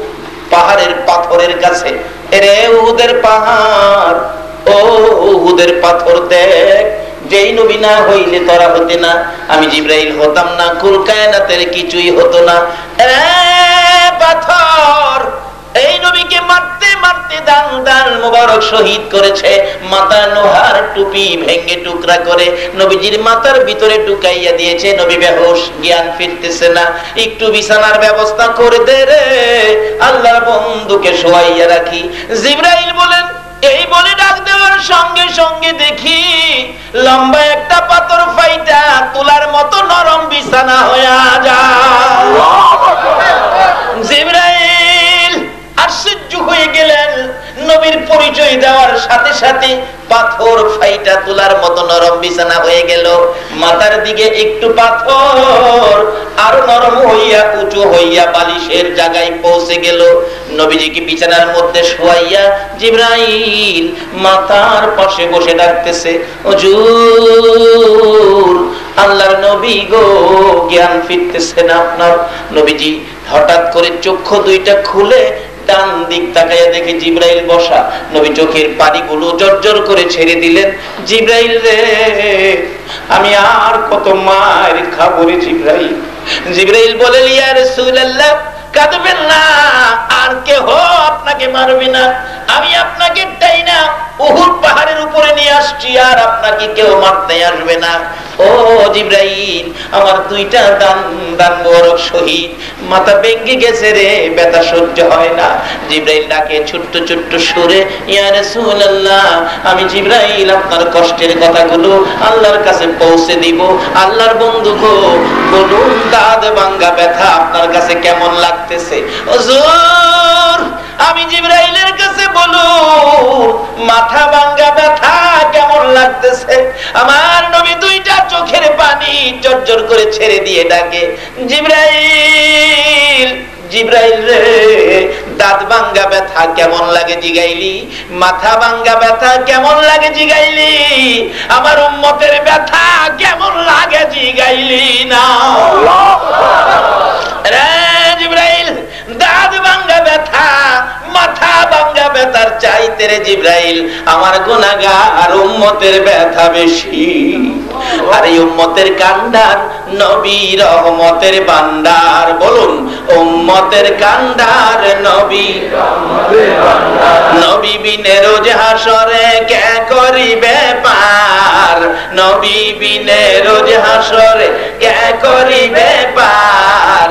পাহাড়ের পাথরের কাছে, এরে উহুদের পাহাড়, ও উহুদের পাথর দেখ, যেই নবী না হইলে তোরা হতে না, আমি জিবরাইল হতাম না, কুল কায়নাতের কিছুই হতো না। পাথর এই নবীকে মারতে মারতে দান দান মোবারক শহীদ করেছে। মাথা লোহার টুপি ভেঙ্গে টুকরা করে নবীজির মাথার ভিতরে ঢুকাইয়া দিয়েছে। নবী বেহুশ, জ্ঞান ফিরতেছে না। একটু বিছানার ব্যবস্থা করে দে রে, আল্লাহর বন্ধুকে শোয়াইয়া রাখি। জিবরাইল বলেন, এই বলে ডাক দেওয়ার সঙ্গে সঙ্গে দেখি লম্বা একটা পাথর ফাইটা তুলার মতো নরম বিছানা হয়ে যায়। জিবরাইল আশ্চর্য হয়ে গেলেন। নবীর পরিচয় দেওয়ার সাথে সাথে পাথর ফাইটা তুলার মতো নরম বিছানা হয়ে গেল। মাথার দিকে একটু পাথর আর নরম হইয়া উঁচু হইয়া বালিশের জায়গায় পৌঁছে গেল। নবীজিকে বিছানার মধ্যে শোয়াইয়া জিবরাইল মাথার পাশে বসে ডাকতেছে, হুজুর আল্লাহর নবী গো, জ্ঞান ফিরতেছে না আপনার। নবীজি হঠাৎ করে চক্ষু দুইটা খুলে ডান দিক তাকাইয়া দেখে জিবরাইল বসা। নবী চোখের পানিগুলো জর্জর করে ছেড়ে দিলেন। জিবরাইল রে, আমি আর কত মার খাবো রে জিবরাইল। জিবরাইল বলেন, ইয়া রাসূলুল্লাহ কাঁদবেন না, আর কেহ আপনাকে মারবে না, আমি আপনাকে টাইনা উহুদ পাহাড়ের উপরে নিয়ে আসছি, আর আপনাকে কেউ মারতে আসবে না। ও জিবরাইল, আমার দুইটা দান দান মোবারক শহীদ, মাথা ভেঙে গেছে রে, ব্যথা সহ্য হয় না। জিবরাইল ডাকে ছোট্ট ছোট্ট সুরে, ইয়া রাসূলুল্লাহ আমি জিবরাইল আপনার কষ্টের কথাগুলো আল্লাহর কাছে পৌঁছে দিব। আল্লাহর বন্ধু গো, বলুন দাঁত ভাঙা ব্যথা আপনার কাছে কেমন লাগতেছে? হুজুর আমি জিবরাইলের কাছে বলুন মাথা ভাঙা ব্যথা কেমন লাগতেছে? আমার নবী দুইটা চোখের পানি জর্জর করে ছেড়ে দিয়ে ডাকে, জিবরাইল জিবরাইল রে, দাঁত ভাঙ্গা ব্যথা কেমন লাগে জিগাইলি, মাথা ভাঙ্গা ব্যথা কেমন লাগে জিগাইলি, আমার উম্মতের ব্যথা কেমন লাগে জিগাইলি না। রে জিবরাইল, দাঁত ভাঙ্গা ব্যথা মাথা ভাঙ্গা ব্যথার চাইতে রে জিবরাইল আমার গুনাহগার উম্মতের ব্যথা বেশি। আর এই উম্মতের কান্ডার নবী রহমতের ভান্ডার, বলুন উম্মতের কান্ডার নবী রহমতের ভান্ডার। নবী বিনে রোজ হাসরে কে করিবে পার, নবী বিনে রোজ হাসরে কে করিবে পার।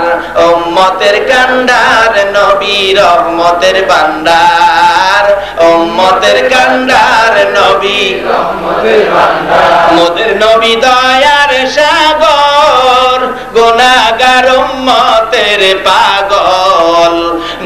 উম্মতের কান্ডার নবী রহমতের ভান্ডার, উম্মতের কান্ডার নবী রহমতের ভান্ডার। মোদের নবী দয়ার সাগর, গুনাহগার উম্মতের পাগল।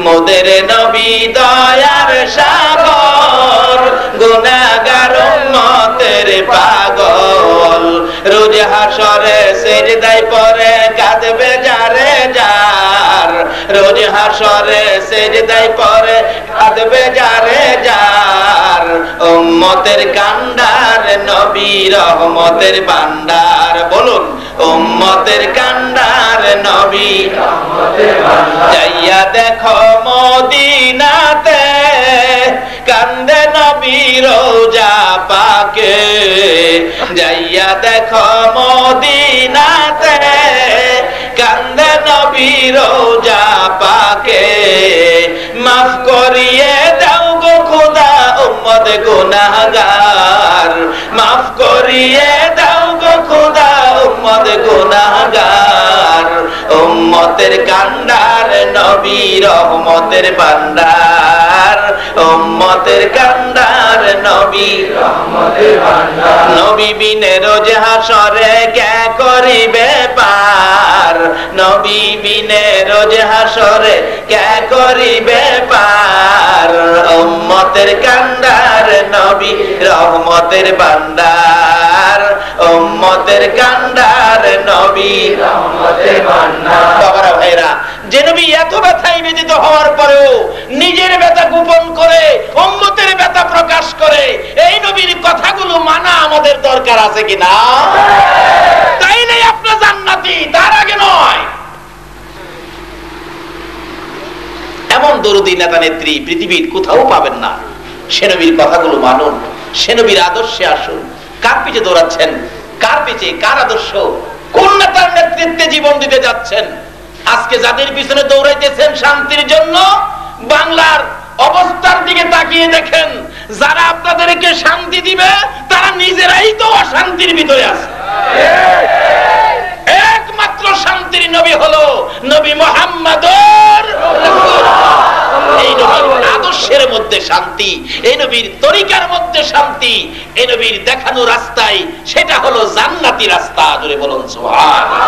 মোদের নবী দয়ার সাগর, গুনাহগার উম্মতের পাগল। রোজ হাসরে সিজদায় পড়ে কাঁদবে যারে যার, রোজ হাসরে সিজদায় পড়ে কাঁদবে যারে যার। ভান্ডার, উম্মতের কান্ডার, নবী রহমতের ভান্ডার। বলুন উম্মতের কান্ডার, নবী রহমতের ভান্ডার। যাইয়া দেখো মদিনাতে কান্দে নবী রোজা পাকে, যাইয়া দেখো মদিনাতে কান্দে নবী রোজা পাকে। মাফ করিয়ে দাও গো খোদা উম্মত গুনাহগার, মাফ করিয়ে দাও গো খোদা উম্মত গুনাহগার। উম্মতের কান্ডার, নবী রহমতের ভান্ডার, উম্মতের কান্ডার, নবী রহমতের ভান্ডার। নবী বিনে রোজ হাসরে কে করিবে পার, নবী বিনে রোজ হাসরে কে করিবে পার। উম্মতের কান্ডার, নবী রহমতের ভান্ডার, উম্মতের কান্ডার, নবী রহমতের ভান্ডার। বাবারা ভাইরা, যে নবী এত ব্যথায় বেদিত হওয়ার পরেও নিজের ব্যথা গোপন করে উম্মতের ব্যথা প্রকাশ করে, এই নবীর কথাগুলো মানা আমাদের দরকার আছে কিনা? তাইলে আপনার জান্নাতি, তার আগে নয়। এমন দরুদি নেতা নেত্রী পৃথিবীর কোথাও পাবেন না। সে নবীর কথাগুলো মানুন, সে নবীর আদর্শে আসুন। কার পিছে দৌড়াচ্ছেন? কার পিছে? কার আদর্শ? কোন নেতার নেতৃত্বে জীবন দিতে যাচ্ছেন? আজকে যাদের পিছনে দৌড়াইতেছেন শান্তির জন্য, বাংলার অবস্থার দিকে তাকিয়ে দেখেন, যারা আপনাদেরকে শান্তি দিবে তারা নিজেরাই তো অশান্তির ভিতরে আছে। একমাত্র শান্তির নবী হলো নবী মুহাম্মদুর রাসূলুল্লাহ। এই নবীর আদর্শের মধ্যে শান্তি, এই নবীর তরিকার মধ্যে শান্তি, এই নবীর দেখানো রাস্তায়, সেটা হলো জান্নাতি রাস্তা। জোরে বলুন সুবহানাল্লাহ।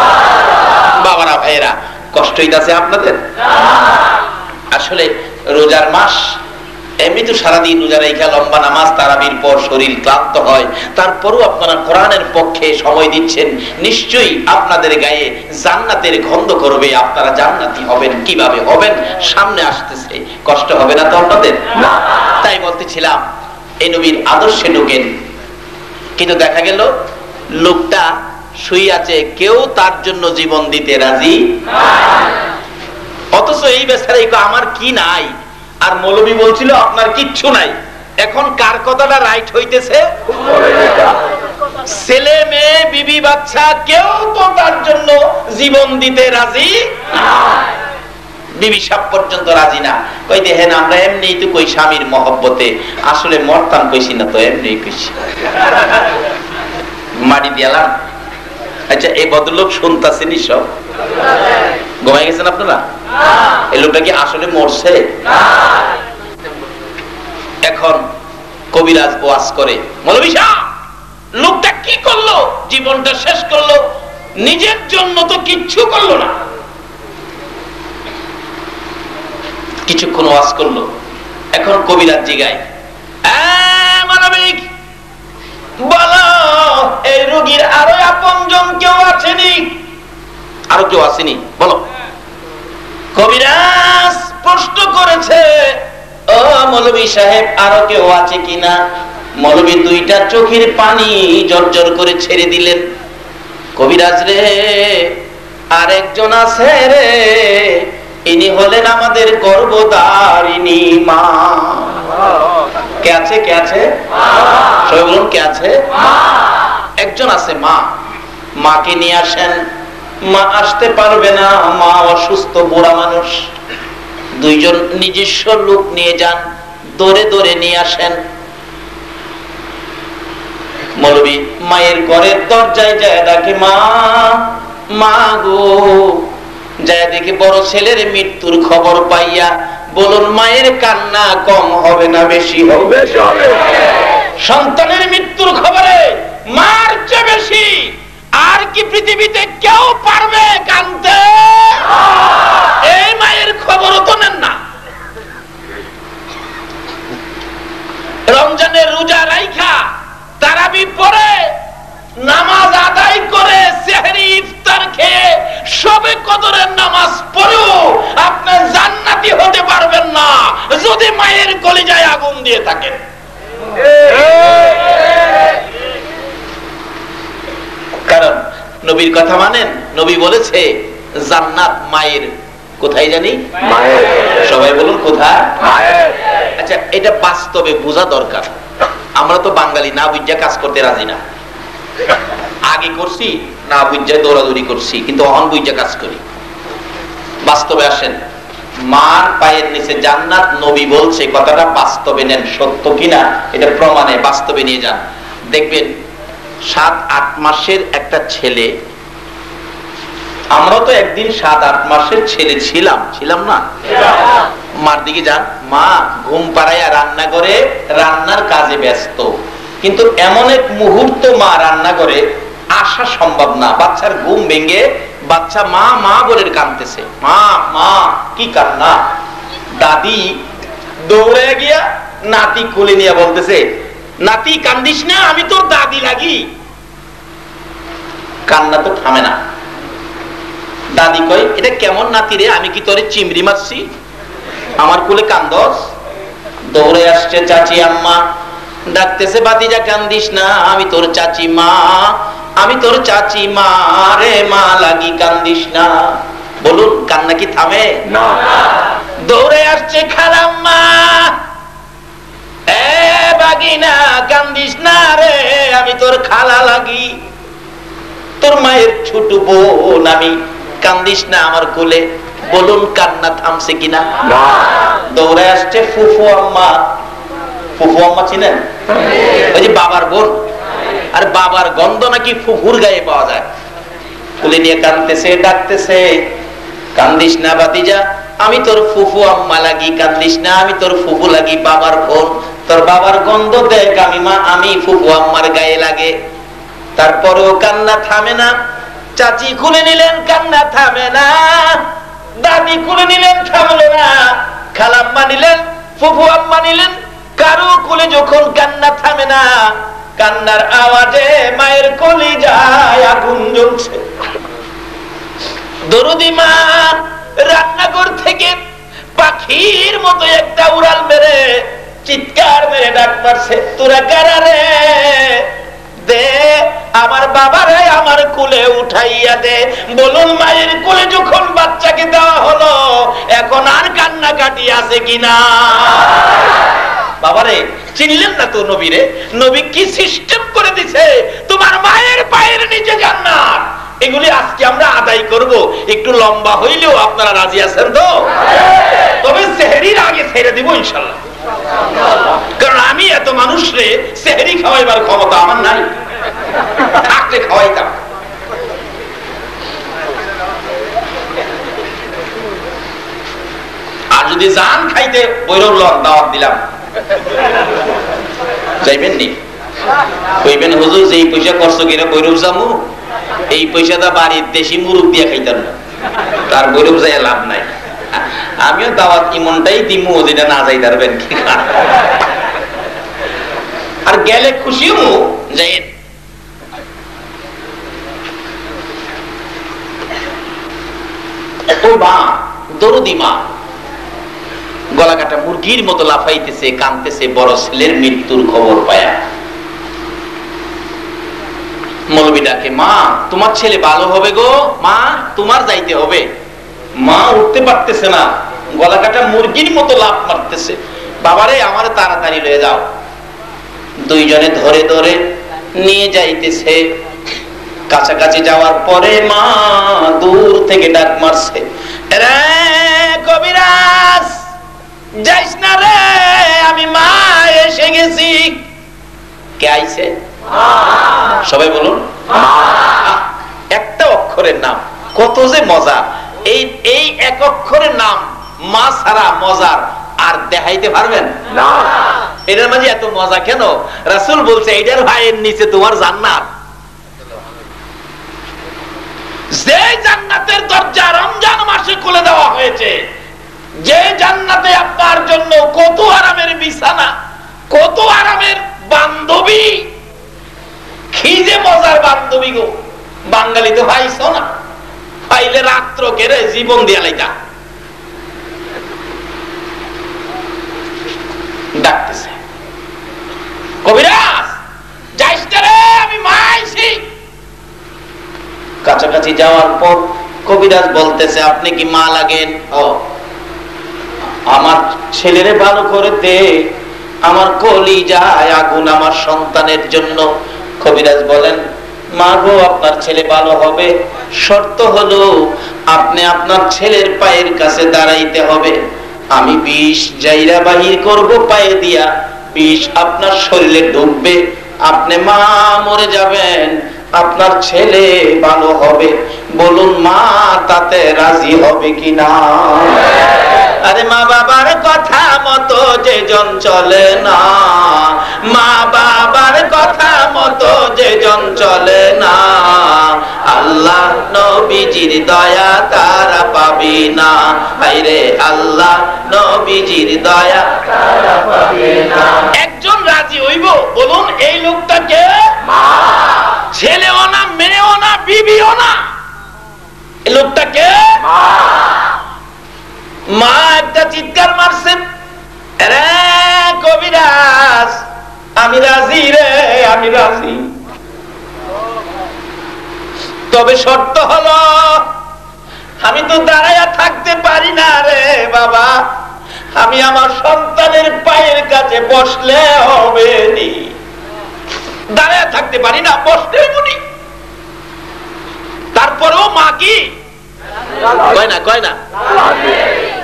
বাবারা ভাইরা, কষ্ট হইতাছে আপনাদের? আসলে রোজার মাস, এমনি তো সারাদিন রোজা রেখে লম্বা নামাজ তারাবির পর শরীর ক্লান্ত হয়, তারপরও আপনারা কোরআনের পক্ষে সময় দিচ্ছেন, নিশ্চয়ই আপনাদের গায়ে জান্নাতের গন্ধ করবে। আপনারা জান্নাতি হবেন। কিভাবে হবেন? সামনে আসতেছে। কষ্ট হবে না তো আপনাদের? তাই বলতেছিলাম, এই নবীর আদর্শে ঢুকেন। কিন্তু দেখা গেল লোকটা শুয়ে আছে, কেউ তার জন্য জীবন দিতে রাজি, অথচ এই বেচারা আমার কি নাই, আর মৌলবী বলছিল আপনার কিচ্ছু নাই। এখন কার কথাটা রাইট হইতেছে? ছেলে মেয়ে বিবি বাচ্চা কেউ তো তার জন্য জীবন দিতে রাজি, বিবি সাপ পর্যন্ত রাজি না। কই দেখেন আমরা এমনি তো কই স্বামীর মহব্বতে, আসলে মরতাম কইছি না তো, এমনি কইছি। মাটি দিয়ালাম। আচ্ছা, এই ভদ্রলোক শুনতাছেন সব? ঘুমাই গেছেন আপনারা? এই লোকটা কি আসলে মরছে? এখন কবিরাজ ওয়াজ করে, মৌলভী সাহেব লোকটা কি করলো? জীবনটা শেষ করলো, নিজের জন্য তো কিচ্ছু করলো না। কিছুক্ষণ ওয়াজ করলো, এখন কবিরাজ জিগায়, মানবিক বলো এই রোগীর আরো আপনজন কেউ আছেনি? আরো কেউ আসেনি বলো। কবিরাজ প্রশ্ন করেছে, ও মৌলভী সাহেব আরো কেউ আছে কিনা? মৌলভী দুইটা চোখের পানি জর্জর করে ছেড়ে দিলেন। কবিরাজ রে, আরেকজন আছে রে, ইনি হলেন আমাদের গর্ভধারিণী মা। কে আছে? কে আছে? সবাই বলুন, কে আছে? একজন আছে মা। মাকে নিয়ে আসেন। মা আসতে পারবে না, মা অসুস্থ, বুড়া মানুষ। দুইজন নিজস্ব লোক নিয়ে যান, দৌড়ে দৌড়ে নিয়ে আসেন। মৌলবী মায়ের ঘরের দরজায় যায় ডাকে, মা, মা গো। যায় দেখে বড় ছেলের মৃত্যুর খবর পাইয়া, বলুন মায়ের কান্না কম হবে না বেশি হবে? সন্তানের মৃত্যুর খবরে মার চেয়ে বেশি আর কি পৃথিবীতে কেউ পারবে কাঁদতে? এই মায়ের খবরও তো নেন না। রমজানের রোজা রাইখা তারাবি পড়ে নামাজ আদায় করে সেহরি ইফতার খেয়ে সবে কদরের নামাজ পড়েও আপনি জান্নাতি হতে পারবেন না যদি মায়ের কলিজায় আগুন দিয়ে থাকেন। কারণ নবীর কথা মানেন। নবী বলেছে জান্নাত মায়ের, কোথায় জানি? সবাই বলুন কোথায়? আচ্ছা, এটা বাস্তবে বোঝা দরকার। আমরা তো বাঙালি, না বুঝা কাজ করতে রাজি না। আগে করছি না বুঝা দৌড়াদৌড়ি করছি, কিন্তু অহন বুঝা কাজ করি। বাস্তবে আসেন, মার পায়ের নিচে জান্নাত, নবী বলছে কথাটা বাস্তবে নেন, সত্য কিনা এটা প্রমাণে বাস্তবে নিয়ে যান, দেখবেন 7-8 মাসের একটা ছেলে, আমরা তো একদিন 7-8 মাসের ছেলে ছিলাম না? মার দিকে যান, মা ঘুম পাড়াইয়া রান্না করে রান্নার কাজে ব্যস্ত, কিন্তু এমন এক মুহূর্ত মা রান্না করে আসা সম্ভব না। বাচ্চার ঘুম ভেঙে বাচ্চা মা মা বলে কাঁদতেছে, মা মা, কি কান্না? দাদি দৌড়ে গিয়া নাতি কোলে নিয়ে বলতেছে, নাতি কান্দিস না, আমি তোর দাদি লাগি। কান্না তো থামে না। দাদি কয়, এটা কেমন নাতি রে, আমি কি তোরে চিমড়ি মারছি, আমার কোলে কান্দস? দৌড়ে আসছে চাচি আম্মা, ডাকতেছে, বাতিজা কান্দিস না, আমি তোর চাচি মা, আমি তোর চাচি মা রে, মা লাগি, কান্দিস না। বলুন কান্না কি থামে? না। দৌড়ে আসছে খালাম্মা, এ বাগিনা কান্দিস না রে, আমি তোর খালা লাগি, তোর মায়ের ছোট বোন আমি, কান্দিস না আমার কোলে। বলুন কান্না থামছে কিনা? দৌড়ে আসছে ফুফু আম্মা। ফুফু আম্মা চিনেন? ওই যে বাবার বোন। আর বাবার গন্ধ নাকি ফুফুর গায়ে পাওয়া যায়। কোলে নিয়ে কাঁদতেছে, ডাকতেছে, কান্দিস না বাতিজা, আমি তোর ফুফু আম্মা লাগি, কান্দিস না, আমি তোর ফুফু লাগি, বাবার বোন, তোর বাবার গন্ধ দেখ, আমি মা, আমি ফুফু আম্মার গায়ে লাগে। তারপরেও কান্না থামে না। চাচি খুলে নিলেন, কান্না থামে না। দাদি খুলে নিলেন, থামলো না। খালাম্মা নিলেন, ফুফু আম্মা নিলেন, কারো কোলে যখন কান্না থামে না, কান্নার আওয়াজে মায়ের কলিজায় আগুন জ্বলছে। দরদি মা রান্নাঘর থেকে পাখির মতো একটা উড়াল মেরে চিৎকার মেরে ডাক মারছে, তোরা কারা রে? দে আমার বাবারে আমার কোলে উঠাইয়া দে। বলুন মায়ের কোলে যখন বাচ্চাকে দেওয়া হলো, এখন আর কান্না কাটি আছে কিনা? বাবারে চিনলেন না তো নবীরে? নবী কি সিস্টেম করে দিছে, তোমার মায়ের পায়ের নিচে জান্নাত। এগুলি আজকে আমরা আদায় করব, একটু লম্বা হইলেও আপনারা রাজি আছেন তো? তবে সেহরির আগে ছেড়ে দিব ইনশাআল্লাহ, কারণ আমি এত মানুষরে সেহরি খাওয়াইবার ক্ষমতা আমার নাই, থাকলে খাওয়াইতাম। আর যদি জান খাইতে, বৈরব লন দাওয়াত দিলাম, যাইবেন নি? কইবেন হুজুর যেই পয়সা খরচ কিনা বৈরব যামু, এই পয়সাটা বাড়ির দেশি মুরুব দিয়ে খাইতাম না, তার বৈরব যাই লাভ নাই। আমিও দাওয়াত ইমনটাই দিমু, যেটা না যাই পারবেন কি, আর গেলে খুশিও যাই। ও মা, দরদি মা, গলা কাটা মুরগির মতো লাফাইতেছে, কাঁদতেছে বড় ছেলের মৃত্যুর খবর পায়া। মৌলবী ডাকে, মা তোমার ছেলে ভালো হবে গো, মা তোমার যাইতে হবে। মা উঠতে পারতেছে না, গলা কাটা মুরগির মতো লাফ মারতেছে, বাবারে আমার তাড়াতাড়ি লয়ে যাও। দুইজনে ধরে ধরে নিয়ে যাইতেছে। কাছাকাছি যাওয়ার পরে মা দূর থেকে ডাক মারছে, রে কবিরাজ যাইস না রে, আমি মা এসে গেছি। কে আইছে? সবাই বলুন। একটা অক্ষরের নাম, কত যে মজা। এই এক অক্ষরের নাম মা ছাড়া মজার আর দেখাইতে পারবেন না। এটার মাঝে এত মজা কেন? রাসূল বলছে এটার ভাইয়ের নিচে তোমার জান্নাত। যে জান্নাতের দরজা রমজান মাসে খুলে দেওয়া হয়েছে, যে জান্নাতে আপনার জন্য কত আরামের বিছানা, কত আরামের বান্ধবী, কি যে মজার বান্ধবী গো। বাঙালি তো পাইছো না, পাইলে রাত্র কেড়ে জীবন দিয়া লাইতা। ডাকতেছে কাছাকাছি যাওয়ার পর কবিরাজ বলতেছে, আপনি কি মা লাগেন? ও, আমার ছেলেরে ভালো করে দে, আমার কলিজায় আগুন আমার সন্তানের জন্য। কবিরাজ বলেন, মা গো, আপনার ছেলে ভালো হবে, শর্ত হলো আপনি আপনার ছেলের পায়ের কাছে দাঁড়াইতে হবে। আমি বিষ জাইরা বাহির করব পায়ে দিয়া, বিষ আপনার শরীরে ঢুকবে, আপনি মা মরে যাবেন, আপনার ছেলে ভালো হবে। বলুন মা তাতে রাজি হবে কিনা? আরে মা বাবার কথা মতো যেজন চলে না, মা বাবার কথা মতো যেজন চলে না, আল্লাহ নবীজির দয়া তারা পাবি না। হায়রে আল্লাহ নবীজির দয়া তারা পাবি না। একজন রাজি হইব, বলুন এই লোকটাকে মা, ছেলেও না, মেয়েও না, বিবিও না, এই লোকটাকে মা। মা একটা চিৎকার মারছেন, রে কবিরাজ আমি রাজি রে, আমি রাজি, তবে শর্ত হলো আমি তো দাঁড়াইয়া থাকতে পারি না রে বাবা, আমি আমার সন্তানের পায়ের কাছে বসলে হবে নি, দাঁড়াইয়া থাকতে পারি না, বসতে হইবনি। তারপরেও মা কি কয় না, কয় না,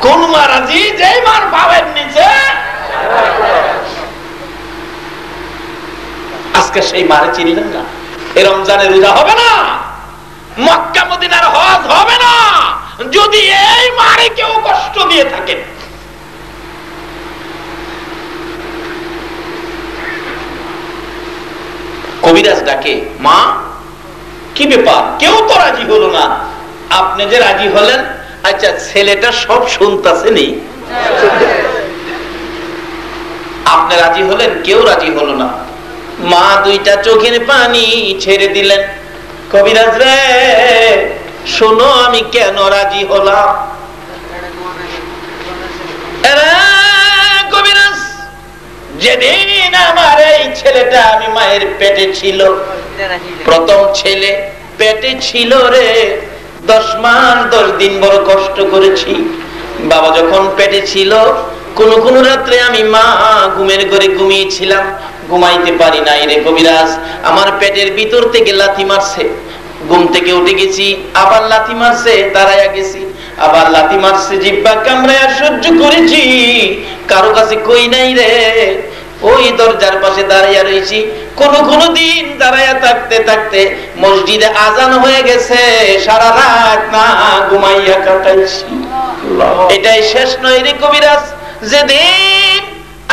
কোন মা রাজি? যেই মার পাবেন নিচে আজকে সেই মারে চিনলেন না। এই রমজানের রোজা হবে না, মক্কা মদিনার হজ হবে না, যদি এই মারে কেউ কষ্ট দিয়ে থাকেন। কবিরাজ ডাকে, মা কি ব্যাপার, কেউ তো রাজি হলো না, আপনি যে রাজি হলেন, আচ্ছা ছেলেটা সব শুনতেছেনি, আপনি রাজি হলেন, কেউ রাজি হলো না। মা দুইটা চোখের পানি ছেড়ে দিলেন, কবিরাজ রে শোনো আমি কেন রাজি হলাম। কবিরাজ, যেদিন আমার এই ছেলেটা আমি মায়ের পেটে ছিল, প্রথম ছেলে পেটে ছিল রে, 10 মাস 10 দিন বড় কষ্ট করেছি। বাবা যখন পেটে ছিল, কোন কোন রাত্রে আমি মা ঘুমের ঘরে ঘুমিয়েছিলাম, ঘুমাইতে পারি নাই রে কবিরাজ, আমার পেটের ভিতর থেকে লাথি মারছে, ঘুম থেকে উঠে গেছি, আবার লাথি মারছে, দাঁড়াইয়া গেছি, আবার লাথি মারছে, জিহ্বা কামড়ায়া সহ্য করেছি, কারো কাছে কই নাই রে, ওই দরজার পাশে দাঁড়াইয়া রয়েছি। কোন কোন দিন দাঁড়াইয়া থাকতে থাকতে মসজিদে আজান হয়ে গেছে, সারা রাত না ঘুমাইয়া কাটাইছি। এটাই শেষ নয় রে কবিরাজ, যেদিন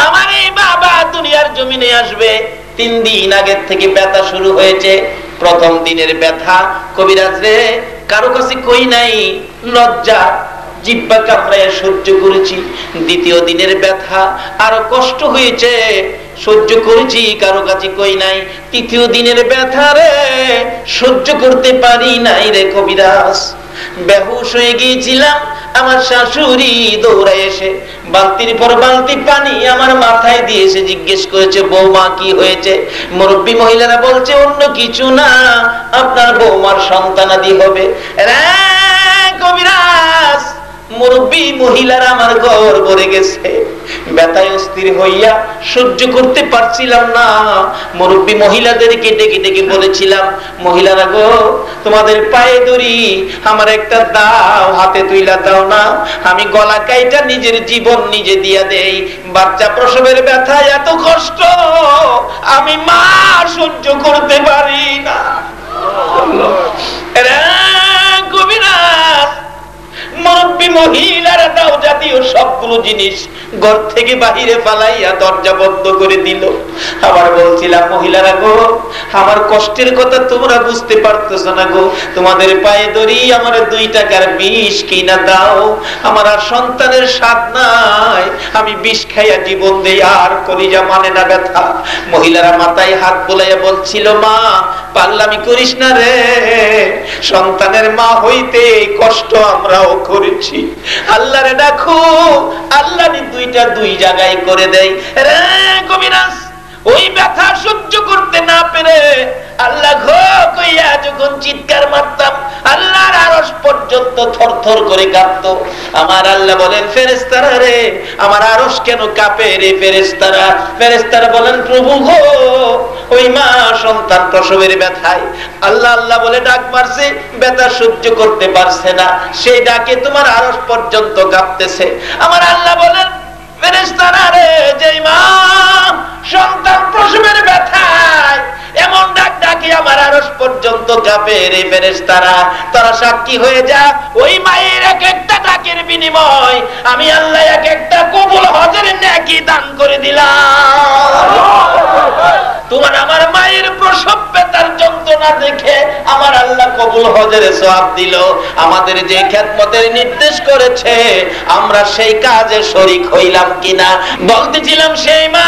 আমার এই বাবা দুনিয়ার জমিনে আসবে 3 দিন আগের থেকে ব্যথা শুরু হয়েছে। প্রথম দিনের ব্যথা কবিরাজ রে কারো কাছে কই নাই, লজ্জা জিহ্বা কামড়ায় সহ্য করেছি। দ্বিতীয় দিনের ব্যথা আরো কষ্ট হয়েছে, সহ্য করেছি, কারো কাছে কই নাই। তৃতীয় দিনের ব্যথা রে সহ্য করতে পারি নাই রে কবিরাজ, বেহুশ হয়ে গিয়েছিলাম। আমার শাশুড়ি দৌড়ায় এসে বালতির পর বালতি পানি আমার মাথায় দিয়েছে, জিজ্ঞেস করেছে বৌমা কি হয়েছে? মুরব্বী মহিলারা বলছে অন্য কিছু না, আপনার বৌমার সন্তানাদি হবে। কবিরাজ, মুরব্বী মহিলারা আমার ঘর ভরে গেছে, ব্যথায় অস্থির হইয়া সহ্য করতে পারছিলাম না। মুরব্বী মহিলাদেরকে ডেকে ডেকে বলেছিলাম, মহিলারা গো তোমাদের পায়ে ধরি, আমার একটা দাও, হাতে তুইলা দাও না, আমি গলা কাইটা নিজের জীবন নিজে দিয়া দেই। বাচ্চা প্রসবের ব্যথা এত কষ্ট আমি মা সহ্য করতে পারি না। কবিরাজ, মুরব্বী মহিলারা দাও জাতীয় সবগুলো জিনিস ঘর থেকে বাহিরে ফালাইয়া দরজা বন্ধ করে দিল। আবার বলছিলাম, মহিলারা গো আমার কষ্টের কথা তোমরা বুঝতে পারতেছ না গো, তোমাদের পায়ে ধরি আমার 2 টাকার বিষ কিনা দাও, আমার আর সন্তানের স্বাদ নাই, আমি বিষ খাইয়া জীবন দেই, আর কলিজা মানে না ব্যথা। মহিলারা মাথায় হাত বোলাইয়া বলছিল, মা পাগলামি করিস না রে, সন্তানের মা হইতে কষ্ট আমরাও করেছি, আল্লাহরে ডাকো, আল্লাহ 2টা 2 জায়গায় করে দেয় রে কবিরাজ। ওই ব্যথা সহ্য করতে না পেরে আল্লাহ ঘো কই হইয়া যখন চিৎকার মারতাম আল্লাহর আরশ পর্যন্ত থরথর করে কাঁপতো। আমার আল্লাহ বলেন ফেরেশতারা রে, আমার আরশ কেন কাঁপে রে ফেরেশতারা? ফেরেশতারা বলেন প্রভু গো, ওই মা সন্তান প্রসবের ব্যথায় আল্লাহ আল্লাহ বলে ডাক মারছে, ব্যথা সহ্য করতে পারছে না, সেই ডাকে তোমার আরশ পর্যন্ত কাঁপতেছে। আমার আল্লাহ বলেন ফেরেশতারা রে, যেই মা সন্তান প্রসবের ব্যথায় এমন ডাক ডাকে আমার আরশ পর্যন্ত কাঁপে রে ফেরেশতারা, তারা সাক্ষী হয়ে যা, ওই মায়ের এক একটা ডাকের বিনিময় আমি আল্লাহ এক একটা কবুল হজের নেকি দান করে দিলাম। তোমার আমার মায়ের প্রসব ব্যথার যন্ত্রণা দেখে আমার আল্লাহ কবুল হজের সওয়াব দিল। আমাদের যে খেদমতের নির্দেশ করেছে আমরা সেই কাজে শরীক হইলাম কিনা? বলতেছিলাম সেই মা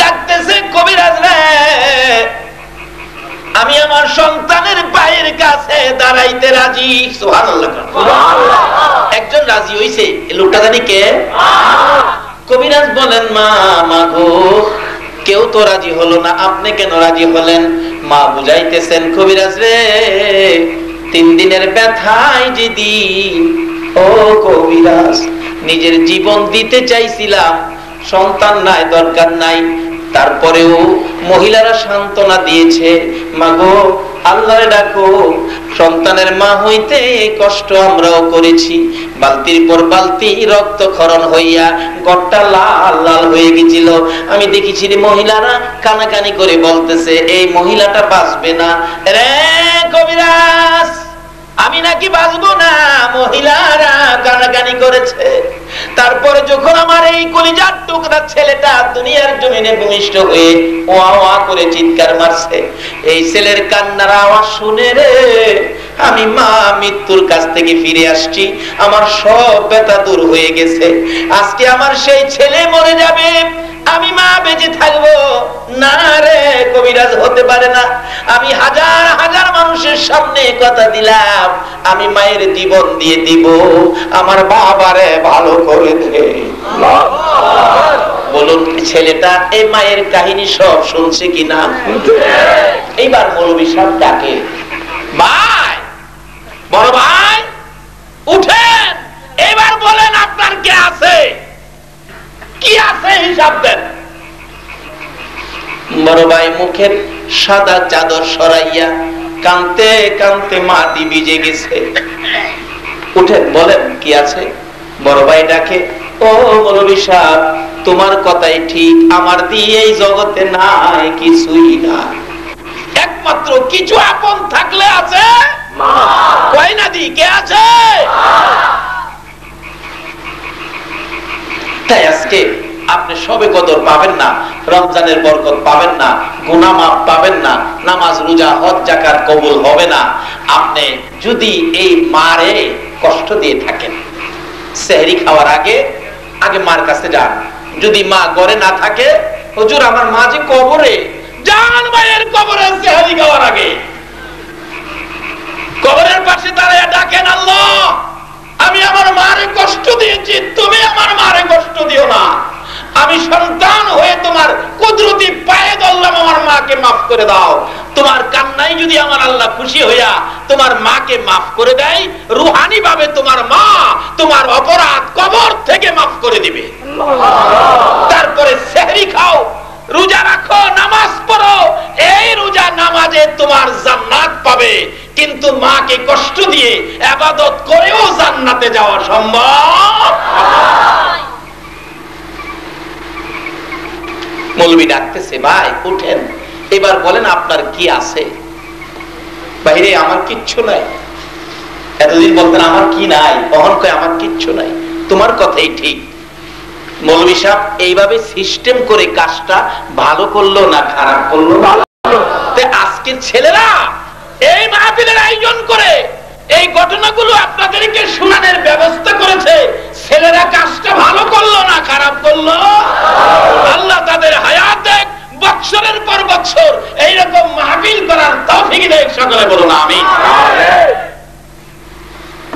ডাকতেছে কবিরাজ রে, আমি আমার সন্তানের পায়ের কাছে দাঁড়াইতে রাজি। সুবহানাল্লাহ। একজন রাজি হইছে, লোকটা জানি কে? কবিরাজ বলেন মা মাগো, কেউ তো রাজি হলো না, আপনি কেন রাজি হলেন? মা বুঝাইতেছেন কবিরাজ রে, 3 দিনের ব্যথায় যেদিন ও কবিরাজ নিজের জীবন দিতে চাইছিলাম, সন্তান নাই দরকার নাই, তারপরেও মহিলারা সান্ত্বনা দিয়েছে, মাগো আল্লাহরে ডাকো, সন্তানের মা হইতে কষ্ট আমরাও করেছি, বালতির পর বালতি রক্তক্ষরণ হইয়া গট্টা লাল লাল হয়ে গেছিল। আমি দেখেছি মহিলারা কানাকানি করে বলতেছে এই মহিলাটা বাঁচবে না রে কবিরাজ, আমি নাকি বাঁচবো না, মহিলারা কানাকানি করেছে। তারপরে যখন আমার এই কলিজার টুকরা ছেলেটা দুনিয়ার জমিনে ভূমিষ্ঠ হয়ে ওয়া ওয়া করে চিৎকার মারছে, এই ছেলের কান্নার আওয়াজ শুনে রে আমি মা মৃত্যুর কাছ থেকে ফিরে আসছি, আমার সব ব্যথা দূর হয়ে গেছে। আজকে আমার সেই ছেলে মরে যাবে, আমি মা বেঁচে থাকবো না রে কবিরাজ, হতে পারে না। আমি হাজার হাজার মানুষের সামনে কথা দিলাম আমি মায়ের জীবন দিয়ে দিব, আমার বাবারে ভালো করে দে। বলুন ছেলেটা এই মায়ের কাহিনী সব শুনছে কিনা? এইবার মৌলভী সাহেব ডাকে, ভাই বড় ভাই উঠেন, এবার বলেন আপনার কে আছে, কি আছে হিসাব দেন। বড় ভাই মুখের সাদা চাদর সরাইয়া কানতে কানতে মাটি ভিজে গেছে। উঠেন বলেন কি আছে। বড় ভাই ডাকে, ও মৌলভী সাহেব তোমার কথাই ঠিক, আমার দিয়ে এই জগতে নাই কিছুই না, একমাত্র কিছু আপন থাকলে আছে মা। কয় না দি কে আছে? তাই আজকে আপনি সবে কদর পাবেন না, রমজানের বরকত পাবেন না, গুনাহ মাফ পাবেন না, নামাজ রোজা হজ যাকাত কবুল হবে না, আপনি যদি এই মারে কষ্ট দিয়ে থাকেন। সেহরি খাওয়ার আগে আগে মার কাছে যান, যদি মা ঘরে না থাকে, হুজুর আমার মা যে কবরে, যান মায়ের কবরে সেহরি খাওয়ার আগে, কবরের পাশে দাঁড়িয়ে ডাকেন, আল্লাহ আমি আমার মারে কষ্ট দিয়েছি, তুমি আমার মারে কষ্ট দিও না, আমি সন্তান হয়ে তোমার কুদরতি পায়ে ধরলাম, আমার মাকে মাফ করে দাও। তোমার কান্নায় যদি আমার আল্লাহ খুশি হইয়া তোমার মাকে মাফ করে দেয়, রুহানি ভাবে তোমার মা তোমার অপরাধ কবর থেকে মাফ করে দিবে। তারপরে সেহরি খাও, রোজা রাখো, নামাজ পড়ো, এই রোজা নামাজে তোমার জান্নাত পাবে। কিন্তু মাকে কষ্ট দিয়ে ইবাদত করেও জান্নাতে যাওয়া সম্ভব। মৌলভী ডাকতেছে, ভাই উঠেন, এবার বলেন আপনার কি আছে। বাইরে আমার কিচ্ছু নাই। এতদিন বলতেন আমার কি নাই, কখন কয় আমার কিচ্ছু নাই। তোমার কথাই ঠিক। মৌলভী সাহেব এইভাবে সিস্টেম করে কাজটা ভালো করলো না খারাপ করলো? আজকের ছেলেরা এই মাহফিলের আয়োজন করে এই ঘটনাগুলো আপনাদেরকে শোনানোর ব্যবস্থা করেছে, ছেলেরা কাজটা ভালো করলো না খারাপ করলো? আল্লাহ তাদের হায়াত দেখ, বছরের পর বছর এইরকম মাহফিল করার তৌফিক দেখ। সকলে বলুন আমিন।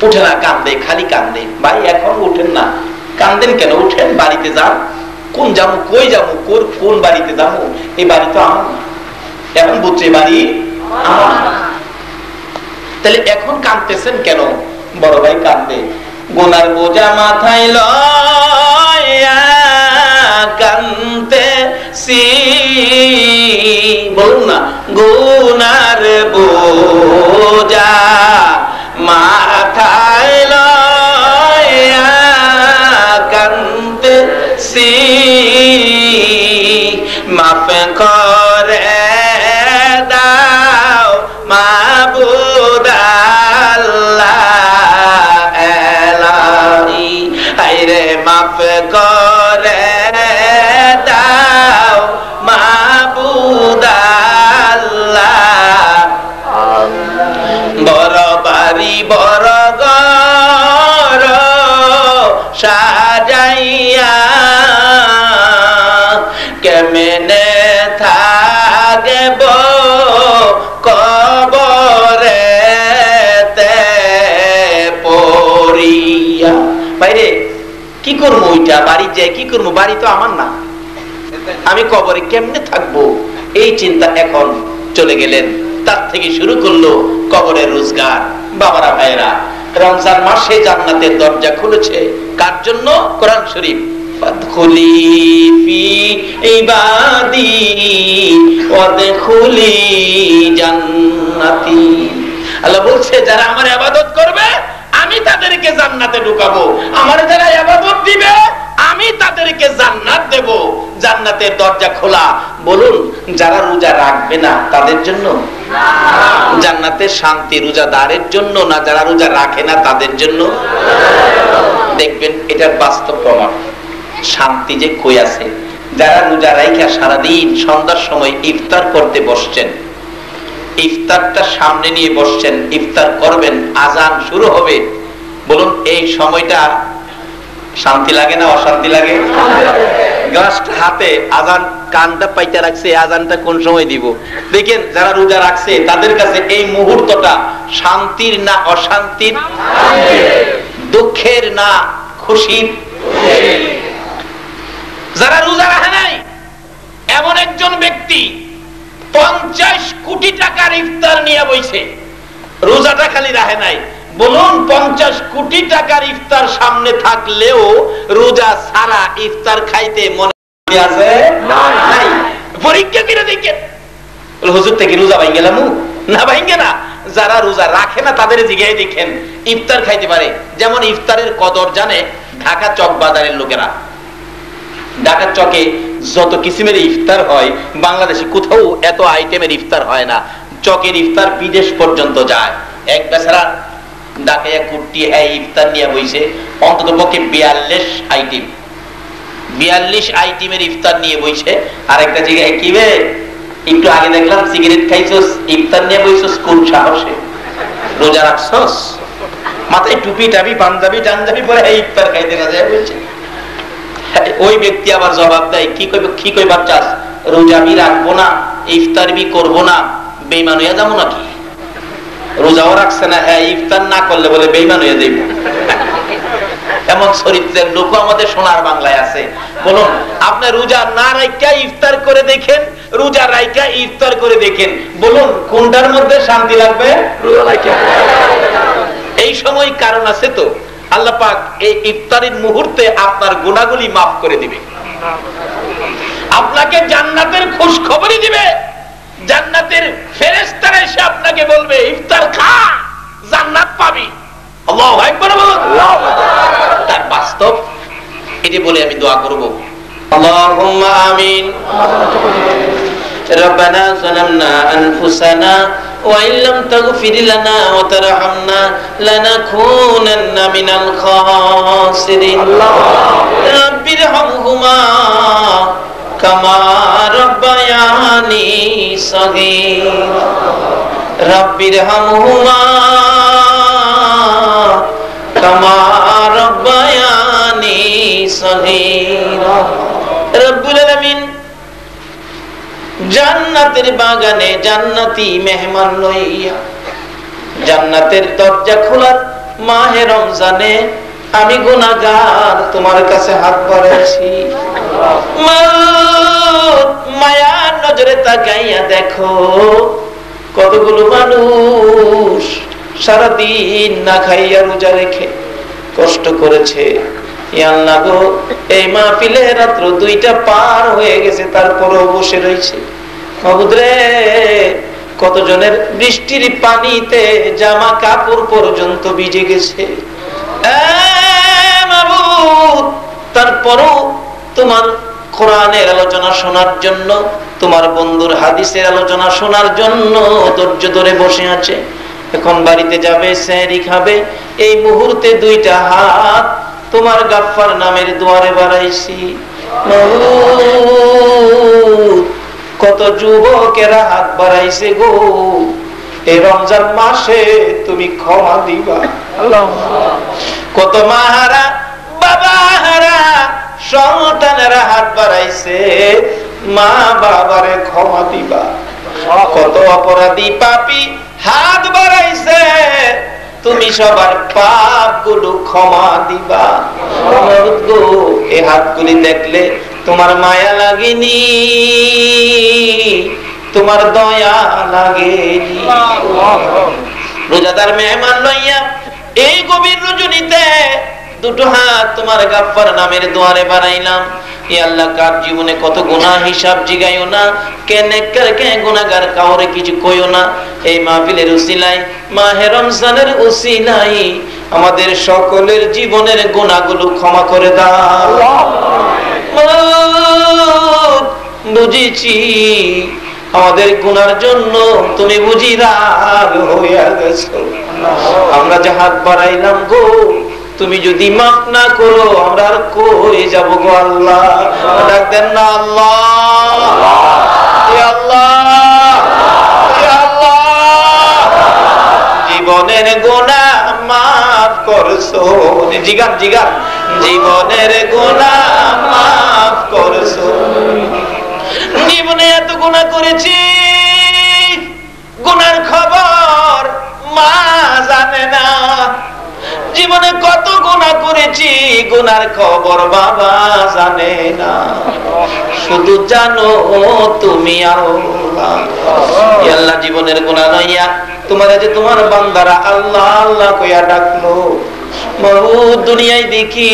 উঠে না, কান্দে, খালি কান্দে। ভাই এখন উঠেন না, কান্দেন কেন? উঠেন, বাড়িতে যান। কোন যাবো, কই যাবো, কোন বাড়িতে যাবো? এই বাড়ি তো আমার না। এখন বুঝছে বাড়ি তাহলে এখন কাঁদতেছেন কেন? বড় ভাই কাঁদে, গুনার বোঝা মাথায় লয়া কাঁদতেছি, বলুন না, গুনার বোঝা মাথায় লয়া কাঁদতেছি, মাফ করে দাও মাবুদ আল্লাহ এলাহি, হায়রে মাফ করে দাও মাবুদ আল্লাহ। বড় বাড়ি বড় ঘর সাজাইয়া কেমনে থাকব কবরেতে পড়িয়া। বাইরে কি করবো, ওইটা বাড়ি যায় কি করবো, বাড়ি তো আমার না, আমি কবরে কেমনে থাকবো, এই চিন্তা এখন চলে গেলেন। তার থেকে শুরু করলো কবরের রোজগার। বাবারা ভাইয়েরা, রমজান মাসে জান্নাতের দরজা খুলেছে কার জন্য? কোরআন শরীফ, ফাদখুলি ফি ইবাদি ওয়াদখুলি জান্নাতি। আল্লাহ বলছে যারা আমার ইবাদত করবে আমি তাদেরকে জান্নাতে ঢুকাবো, আমার যারা ইবাদত দিবে আমি তাদেরকে জান্নাত দেব। জান্নাতের দরজা খোলা। বলুন, যারা রোজা রাখবে না তাদের জন্য? জান্নাতের শান্তি রোজাদারের জন্য না যারা রোজা রাখে না তাদের জন্য? দেখবেন এটার বাস্তব প্রমাণ। শান্তি যে কই আছে, যারা রোজা রাইখা সারাদিন সন্ধ্যার সময় ইফতার করতে বসছেন, ইফতারটা সামনে নিয়ে বসছেন, ইফতার করবেন, আজান শুরু হবে। বলুন এই সময়টা শান্তি লাগে না অশান্তি লাগে? গ্লাসটা হাতে, আজান কানটা পাইতে রাখছে, আজানটা কোন সময় দিব? দেখেন যারা রোজা রাখছে তাদের কাছে এই মুহূর্তটা শান্তির না অশান্তির? দুঃখের না খুশির? যারা রোজা রাখে নাই, এমন একজন ব্যক্তি 50 কোটি টাকার ইফতার নিয়ে বইছে, রোজাটা খালি রাখে নাই। বলুন 50 কোটি টাকার ইফতার সামনে থাকলেও রোজা সারা ইফতার খাইতে মনে আছে নাই? পরীক্ষা করে দেখেন, হুজুর থেকে রোজা ভাঙ গেলাম না ভাঙে না। যারা রোজা রাখে না তাদের জিজ্ঞাসা দেখেন ইফতার খাইতে পারে। যেমন ইফতারের কদর জানে ঢাকা চক বাজারের লোকেরা। ঢাকার চকে যত কিসিমের ইফতার হয়, বাংলাদেশে কোথাও এত আইটেমের ইফতার হয় না। চকের ইফতার বিদেশ পর্যন্ত যায়। এক বেচারা ঢাকায় কুটি ইফতার নিয়ে বইছে, অন্তত পক্ষে 42 আইটেম, 42 আইটেমের ইফতার নিয়ে বইছে। আর একটা জায়গায় কি বে, একটু আগে দেখলাম সিগারেট খাইছস, ইফতার নিয়ে বইছস কোন সাহসে? রোজা রাখছস, মাথায় টুপি টাপি পাঞ্জাবি টাঞ্জাবি পরে ইফতার খাইতে না যায় বলছে। ওই ব্যক্তি আবার জবাব দেয়, কি কইবার চাস? রোজা বি রাখবো না, ইফতার বি করবো না, বেঈমান হইয়া যাবো নাকি? রোজাও রাখছে না, হ্যাঁ ইফতার না করলে বলে বেঈমান হয়ে যাইব। এমন চরিত্রের লোক আমাদের সোনার বাংলায় আছে। বলুন আপনি রোজা না রাইখা ইফতার করে দেখেন, রোজা রাইখা ইফতার করে দেখেন, বলুন কোনটার মধ্যে শান্তি লাগবে? রোজা রাইখা। এই সময় কারণ আছে তো, আল্লাহ পাক এই ইফতারের মুহূর্তে আপনার গুনাহগুলি মাফ করে দিবে, আপনাকে জান্নাতের খুশ খবরই দিবে। জান্নাতের ফেরেশতারা এসে আপনাকে বলবে ইফতার খা, জান্নাত পাবি। আল্লাহু আকবার বলুন। তার বাস্তব এটি বলে আমি দোয়া করব। আল্লাহুম্মা আমিন। ربنا ظلمنا أنفسنا وإن لم تغفر لنا وترحمنا لنكونن من الخاسرين رب ارحمهما كما ربياني صغيرا رب ارحمهما كما ربياني صغيرا رب العالمين জান্নাতের বাগানে জান্নাতি মেহমান লইয়া জান্নাতের দরজা খোলার মাহে রমজানে আমি গুনাহগার তোমার কাছে হাত বাড়াইছি। মায়ার নজরে তাকাইয়া দেখো কতগুলো মানুষ সারাদিন না খাইয়া রোজা রেখে কষ্ট করেছে। আল্লাহ গো, এই মাহফিলে রাত্র 2টা পার হয়ে গেছে, তারপরও বসে রয়েছে। মাবুদ রে, কতজনের বৃষ্টির পানিতে জামা কাপড় পর্যন্ত ভিজে গেছে। মাবুদ, তারপরও তোমার কোরআনের আলোচনা শোনার জন্য, তোমার বন্ধুর হাদিসের আলোচনা শোনার জন্য ধৈর্য ধরে বসে আছে। এখন বাড়িতে যাবে, সেহরি খাবে, এই মুহূর্তে 2টা হাত তোমার গাফফার নামের দুয়ারে বাড়াইছি। কত যুবকেরা হাত বাড়াইছে গো, এই রমজান মাসে তুমি ক্ষমা দিবা। কত মাহারা বাবাহারা সন্তানেরা হাত বাড়াইছে, মা বাবারে ক্ষমা দিবা। কত অপরাধী পাপী হাত বাড়াইছে, তুমি সবার পাপ গুলো ক্ষমা দিবা। এই হাতগুলি দেখলে তোমার মায়া লাগেনি, তোমার দয়া লাগেনি। রোজাদার মেহমান লইয়া এই গভীর রজনীতে 2টো হাত তোমার গাফফার নামের দুয়ারে বাড়াইলাম। ই আল্লাহ, কার জীবনে কত গুনাহ হিসাব জিগাইও না, কে নেককার কে গুনাহগার কাউরে কিছু কইও না। এই মাহফিলের উসিলায়, মাহে রমজানের উসিলায় আমাদের সকলের জীবনের গুনাহগুলো ক্ষমা করে দাও। বুঝেছি আমাদের গুনার জন্য তুমি বুঝি রাগ হইয়া গেছো। আমরা যে হাত বাড়াইলাম গো, তুমি যদি মাফ না করো আমরা আর কই যাব গো আল্লাহ। ডাক দেন না আল্লাহ, ইয়া আল্লাহ, ইয়া আল্লাহ। জীবনের গুনাহ মাফ করছো, জিগান জিগান, জীবনের গুনাহ মাফ করছো। জীবনে এত গুনাহ করেছি, গুনার খবর মা জানে না। জীবনে কত গুনাহ করেছি, গুনার খবর বাবা জানে না। শুধু জানো তুমি আল্লাহ। আল্লাহ, জীবনের গুনাহ লইয়া তোমার যে তোমার বান্দারা আল্লাহ আল্লাহ কইয়া ডাকলো। মাবুদ, দুনিয়ায় দেখি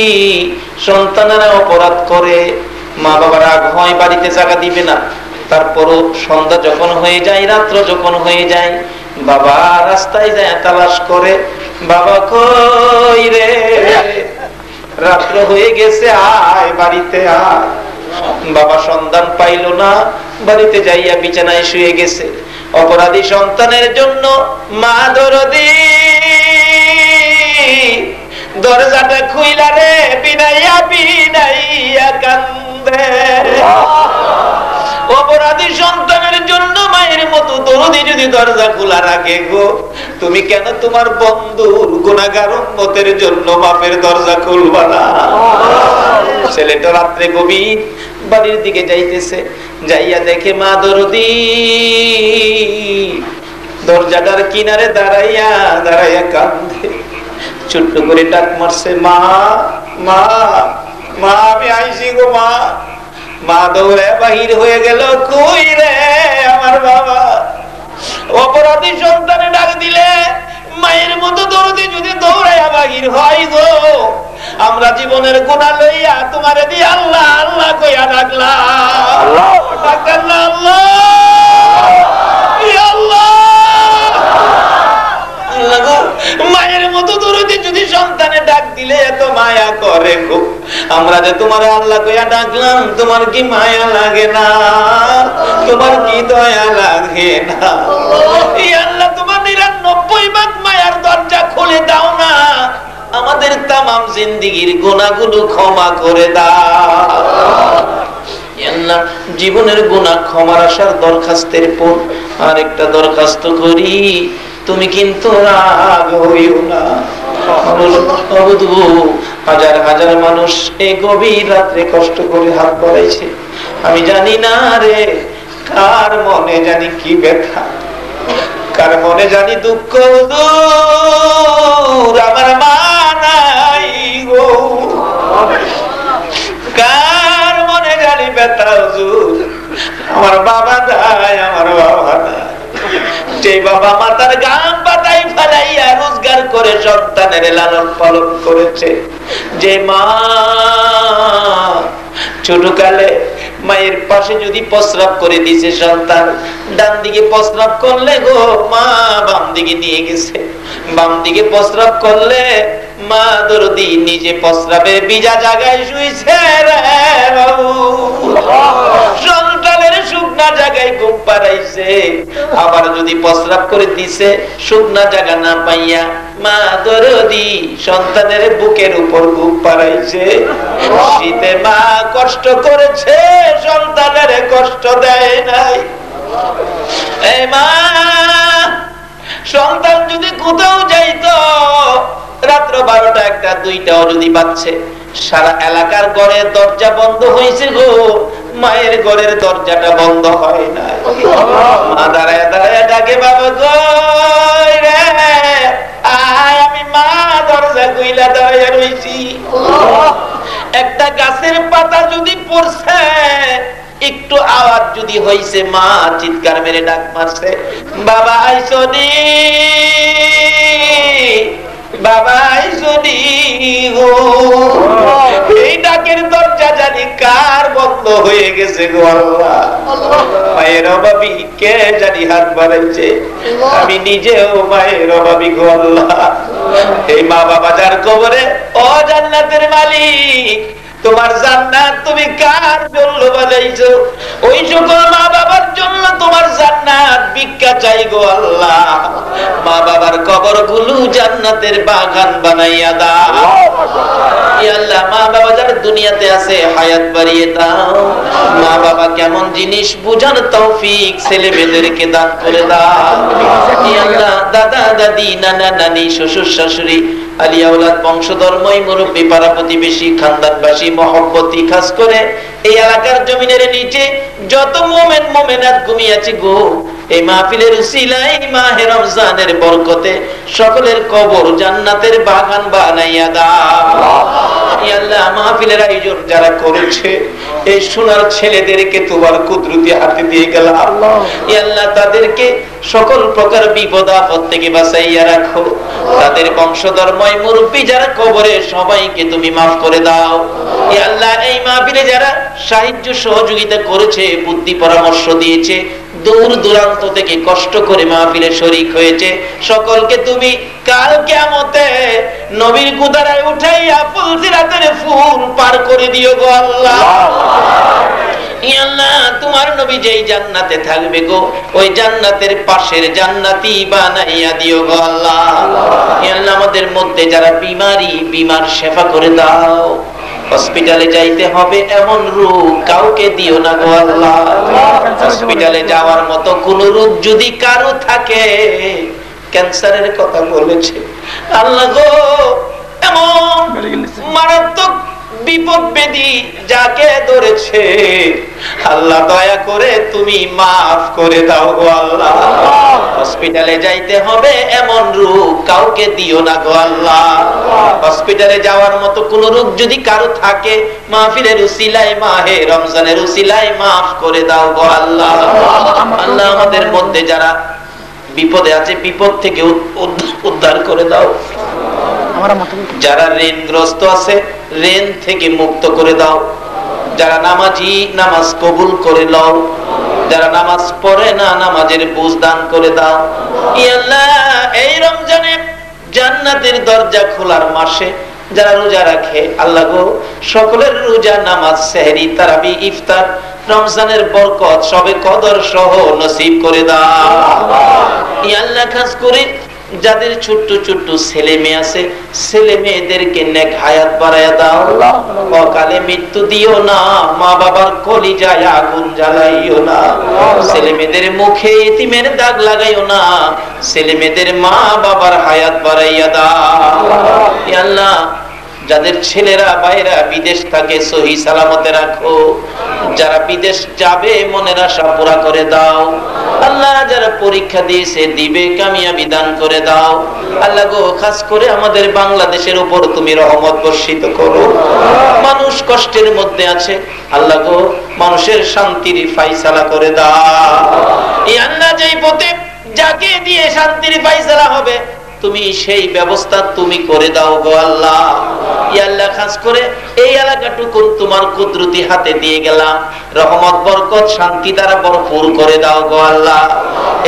সন্তানেরা অপরাধ করে, মা বাবার রাগ হয়, বাড়িতে জায়গা দিবে না। তারপরও সন্ধ্যা যখন হয়ে যায়, রাত্র যখন হয়ে যায়, বাবা রাস্তায় যায় তালাশ করে, বাবা কই রে, রাত্র হয়ে গেছে, আয় বাড়িতে আয়। বাবা সন্ধান পাইল না, বাড়িতে যাইয়া বিছানায় শুয়ে গেছে। অপরাধী সন্তানের জন্য মা দরদি দরজাটা খুইলা রে বিনাইয়া বিনাইয়া কান্দে। অপরাধী সন্তানের জন্য মায়ের মতো দরদি যদি দরজা খোলা রাখে গো, তুমি কেন তোমার বন্ধুর গুনাহগার উম্মতের জন্য মাফের দরজা খুলবা না? ছেলেটা রাত্রে গভীর বাড়ির দিকে যাইতেছে, যাইয়া দেখে মা দরদি দরজাটার কিনারে দাঁড়াইয়া দাঁড়াইয়া কান্দে। ছোট্ট করে ডাক মারছে, মা মা মা, আমি আইছি গো মা। মা দৌড়ে বাহির হয়ে গেল, কই রে আমার বাবা। অপরাধী সন্তানে ডাক দিলে মায়ের মতো দরদি যদি দৌড়াইয়া বাহির হয় গো, আমরা জীবনের গুনাহ লইয়া তোমারে দিয়ে আল্লাহ আল্লাহ কইয়া ডাকলাম। ডাকতেন না আল্লাহ, মায়ের মতো দরদি যদি সন্তানে ডাক দিলে এত মায়া করে গো, আমরা যে তোমার আল্লাহ কইয়া ডাকলাম, তোমার কি মায়া লাগে না? তোমার কি দয়া লাগে না? এই আল্লাহ, তোমার 99 ভাগ মায়ার দরজা খুলে দাও না, আমাদের তামাম জিন্দেগীর গুনাহগুলো ক্ষমা করে দাও। আল্লাহ, জীবনের গুনাহ ক্ষমার আশার দরখাস্তের পর আরেকটা দরখাস্ত করি, তুমি কিন্তু রাগ হইও না। হাজার হাজার মানুষ এই গভীর রাত্রে কষ্ট করে হাত বাড়াইছে। আমি জানি না রে, কার মনে জানি কি ব্যথা, কার মনে জানি দুঃখ। আমার মা নাই গো, কার মনে জানি ব্যথা হুজুর, আমার বাবা নাই, আমার বাবা নাই। যে বাবা মাতার গাম পাতাই ফেলাইয়া রোজগার করে সন্তানের লালন পালন করেছে, যে মা ছোটকালে মায়ের পাশে যদি প্রস্রাব করে দিছে সন্তান, ডান দিকে প্রস্রাব করলে গো মা বাম দিকে নিয়ে গেছে, বাম দিকে প্রস্রাব করলে মা দরদি নিজে প্রস্রাবের ভিজা জায়গায় শুইছে রে বাবু, সন্তানের শুকনা জায়গায় ঘুম পাড়াইছে। আবার যদি প্রস্রাব করে দিছে শুকনা জায়গা না পাইয়া মা দরদি সন্তানের বুকের উপর ঘুম পাড়াইছে। শীতে মা কষ্ট করেছে, সন্তানের কষ্ট দেয় নাই। এই মা সন্তান যদি কোথাও যাইতো, রাত্র 12টা 1টা 2টাও যদি বাজছে, সারা এলাকার ঘরের দরজা বন্ধ হয়েছে গো, মায়ের ঘরের দরজাটা বন্ধ হয় না। মা দাঁড়ায় দাঁড়ায় ডাকে, বাবা গো রে আয়, আমি মা দরজা কইলা দাঁড়ায় রইছি। একটা গাছের পাতা যদি পড়ছে, একটু আওয়াজ যদি হইছে, মা চিৎকার মেরে ডাক মারছে, বাবা আইসনি, বাবা আইসনি গো। এই ডাকের দরজা জানি কার বন্ধ হয়ে গেছে গো আল্লাহ। মায়ের অভাবী কে জানি হাত বাড়াইছে, আমি নিজেও মায়ের অভাবী গো আল্লাহ। এই মা বাবা যার কবরে, ও জান্নাতের মালিক, তোমার জান্নাত তুমি কার জন্য বানাইছো? ওই সকল মা বাবার জন্য তোমার জান্নাত ভিক্ষা চাই গো আল্লাহ। মা বাবার কবর গুলো জান্নাতের বাগান বানাইয়া দাও ইয়া আল্লাহ। মা বাবা যারা দুনিয়াতে আছে হায়াত বাড়িয়ে দাও। মা বাবা কেমন জিনিস বুঝার তৌফিক ছেলে মেয়েদেরকে দান করে দাও ইয়া আল্লাহ। দাদা দাদি, নানা নানি, শ্বশুর শাশুড়ি, আলিয়া ওলাদ, বংশধর্মই, মুরব্বী, পাড়া প্রতিবেশী, খানদানবাসী, মহব্বতি, খাস করে এই এলাকার জমিনের নিচে যত মুমিন মুমিনাত ঘুমিয়েছে গো, এই মাহফিলের উসিলায় মাহে রমজানের বরকতে সকলের কবর জান্নাতের বাগান বানাইয়া দাও ইয়া আল্লাহ। মাহফিলের আয়োজন যারা করেছে, এই সোনার ছেলেদেরকে তোমার কুদরতি হাতে দিয়ে গেলাম ইয়া আল্লাহ। তাদেরকে সকল প্রকার বিপদ আপদ থেকে বাঁচাইয়া রাখো। তাদের বংশধর্ময় মুরব্বী যারা কবরে, সবাইকে তুমি মাফ করে দাও ইয়া আল্লাহ। এই মাহফিলে যারা সাহায্য সহযোগিতা করেছে, বুদ্ধি পরামর্শ দিয়েছে, দূর দূরান্ত থেকে কষ্ট করে মাহফিলে শরীক হয়েছে, সকলকে তুমি কাল কিয়ামতে নবীর কুদারায় উঠাইয়া ফুলসিরাতের ফুল পার করে দিও গো আল্লাহ ইয়া আল্লাহ। তোমার নবী যেই জান্নাতে থাকবে গো, ওই জান্নাতের পাশের জান্নাতি বানাইয়া দিও গো আল্লাহ ইয়া আল্লাহ। আমাদের মধ্যে যারা বিমারি, বিমার সেবা করে দাও। হসপিটালে যাইতে হবে এমন রোগ কাউকে দিও না গো আল্লাহ। হসপিটালে যাওয়ার মতো কোন রোগ যদি কারো থাকে, ক্যান্সারের কথা বলেছে আল্লাহ গো, এমন মারাত্মক বিপদ বেদি যাকে ধরেছে আল্লাহ, দয়া করে তুমি মাফ করে দাও গো আল্লাহ। হসপিটালে যাইতে হবে এমন রোগ কাউকে দিও না গো আল্লাহ। হসপিটালে যাওয়ার মতো কোন রোগ যদি কারো থাকে, মাহফিলের উসিলায় মাহে রমজানের উসিলায় মাফ করে দাও গো আল্লাহ। আল্লাহ আমাদের মধ্যে যারা বিপদে আছে, বিপদ থেকে উদ্ধার করে দাও। যারা ঋণগ্রস্ত আছে, ঋণ থেকে মুক্ত করে দাও। যারা নামাজি, নামাজ কবুল করে নাও। যারা নামাজ পড়ে না, নামাজের বুঝ দান করে দাও ইয়া আল্লাহ। এই রমজানে জান্নাতের দরজা খোলার মাসে যারা রোজা রাখে আল্লাহ গো, সকলের রোজা, নামাজ, সেহরি, তারাবি, ইফতার, রমজানের বরকত সবে কদর সহ নসিব করে দাও ইয়া আল্লাহ। খাস করে যাদের ছোট্ট ছোট্ট ছেলে মেয়ে আছে, ছেলে মেয়েদেরকে নেক হায়াত বাড়ায়া দাও। অকালে মৃত্যু দিও না, মা বাবার কলিজায় আগুন জ্বালাইও না। ছেলে মেয়েদের মুখে এতিমের দাগ লাগাইও না। ছেলে মেয়েদের মা বাবার হায়াত বাড়াইয়া দাও ইয়া আল্লাহ। যাদের ছেলেরা ভাইরা বিদেশ থাকে সহি সালামতে রাখো, যারা বিদেশ যাবে মনের আশা পুরা করে দাও আল্লাহ, যারা পরীক্ষা দিয়েছে দিবে কামিয়াবি দান করে দাও আল্লাহ গো। খাস করে আমাদের বাংলাদেশের উপর তুমি রহমত বর্ষিত করো। মানুষ কষ্টের মধ্যে আছে আল্লাহ গো, মানুষের শান্তির ফায়সালা করে দাও। এই আল্লাহ যেই পথে যাকে দিয়ে শান্তির ফায়সালা হবে তুমি সেই ব্যবস্থা তুমি করে দাও গো আল্লাহ। ইয়া আল্লাহ, খাস করে এই এলাকাটুকু তোমার কুদরতি হাতে দিয়ে গেলাম, রহমত বরকত শান্তি দ্বারা ভরপুর করে দাও গো আল্লাহ।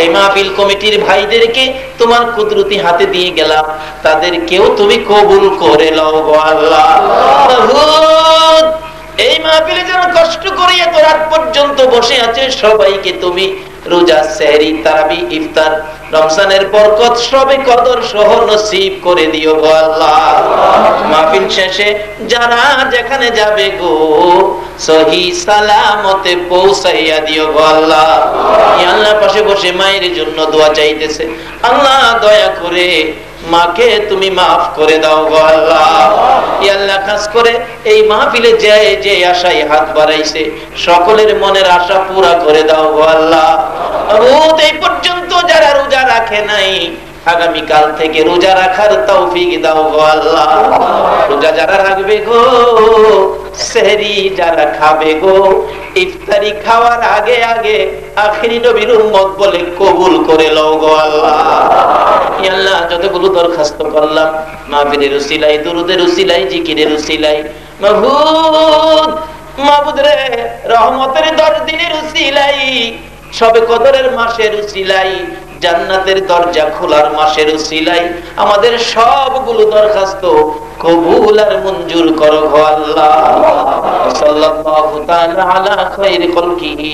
এই মাহফিল কমিটির ভাইদেরকে তোমার কুদরতি হাতে দিয়ে গেলাম, তাদেরকেও তুমি কবুল করে নাও গো আল্লাহ। এই মাহফিলে যারা কষ্ট করে এত রাত পর্যন্ত বসে আছে সবাইকে তুমি রোজা, সেহরি, তারাবি, ইফতার, রমজানের বরকত সবে কদর সহ নসিব করে দিও গো আল্লাহ। মাহফিল শেষে যারা যেখানে যাবে গো সহি সালামতে পৌঁছাইয়া দিও গো আল্লাহ। ইয়া আল্লাহ, পাশে বসে মায়ের জন্য দোয়া চাইতেছে আল্লাহ, দয়া করে মাকে তুমি মাফ করে দাও গো আল্লাহ। ইয়া আল্লাহ, খাস করে এই মাহফিলে যে আশায় হাত বাড়াইছে সকলের মনের আশা পুরা করে দাও গো আল্লাহ। এই পর্যন্ত যারা রোজা রাখে নাই আগামী কাল থেকে রোজা রাখার তৌফিক দাও গো আল্লাহ। রোজা যারা রাখবে গো, সেহরি যারা খাবে গো, ইফতারি খাওয়ার আগে আগে আখিরি নবীর উম্মত বলে কবুল করে লও গো আল্লাহ। ইয়া আল্লাহ, যতগুলো দরখাস্ত করলাম মাহফিলের উসিলাই, দুরুদের উসিলাই, জিকিরের উসিলাই, মাবুদ রে রহমতের 10 দিনের উসিলাই, সবে কদরের মাসের উসিলাই, জান্নাতের দরজা খোলার মাসের উসিলাই আমাদের সবগুলো দরখাস্ত কবুল আর মঞ্জুর করো গো আল্লাহ। সাল্লাল্লাহু তাআলা আলা খায়রি খালকিহি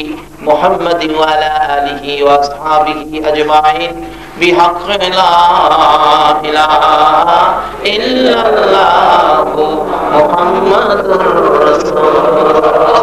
মুহাম্মাদিন ওয়া আলা আলিহি ওয়া আসহাবিহি আজমাইন বিহাক্কি লা ইলাহা ইল্লাল্লাহু মুহাম্মাদুর রাসূলুল্লাহ।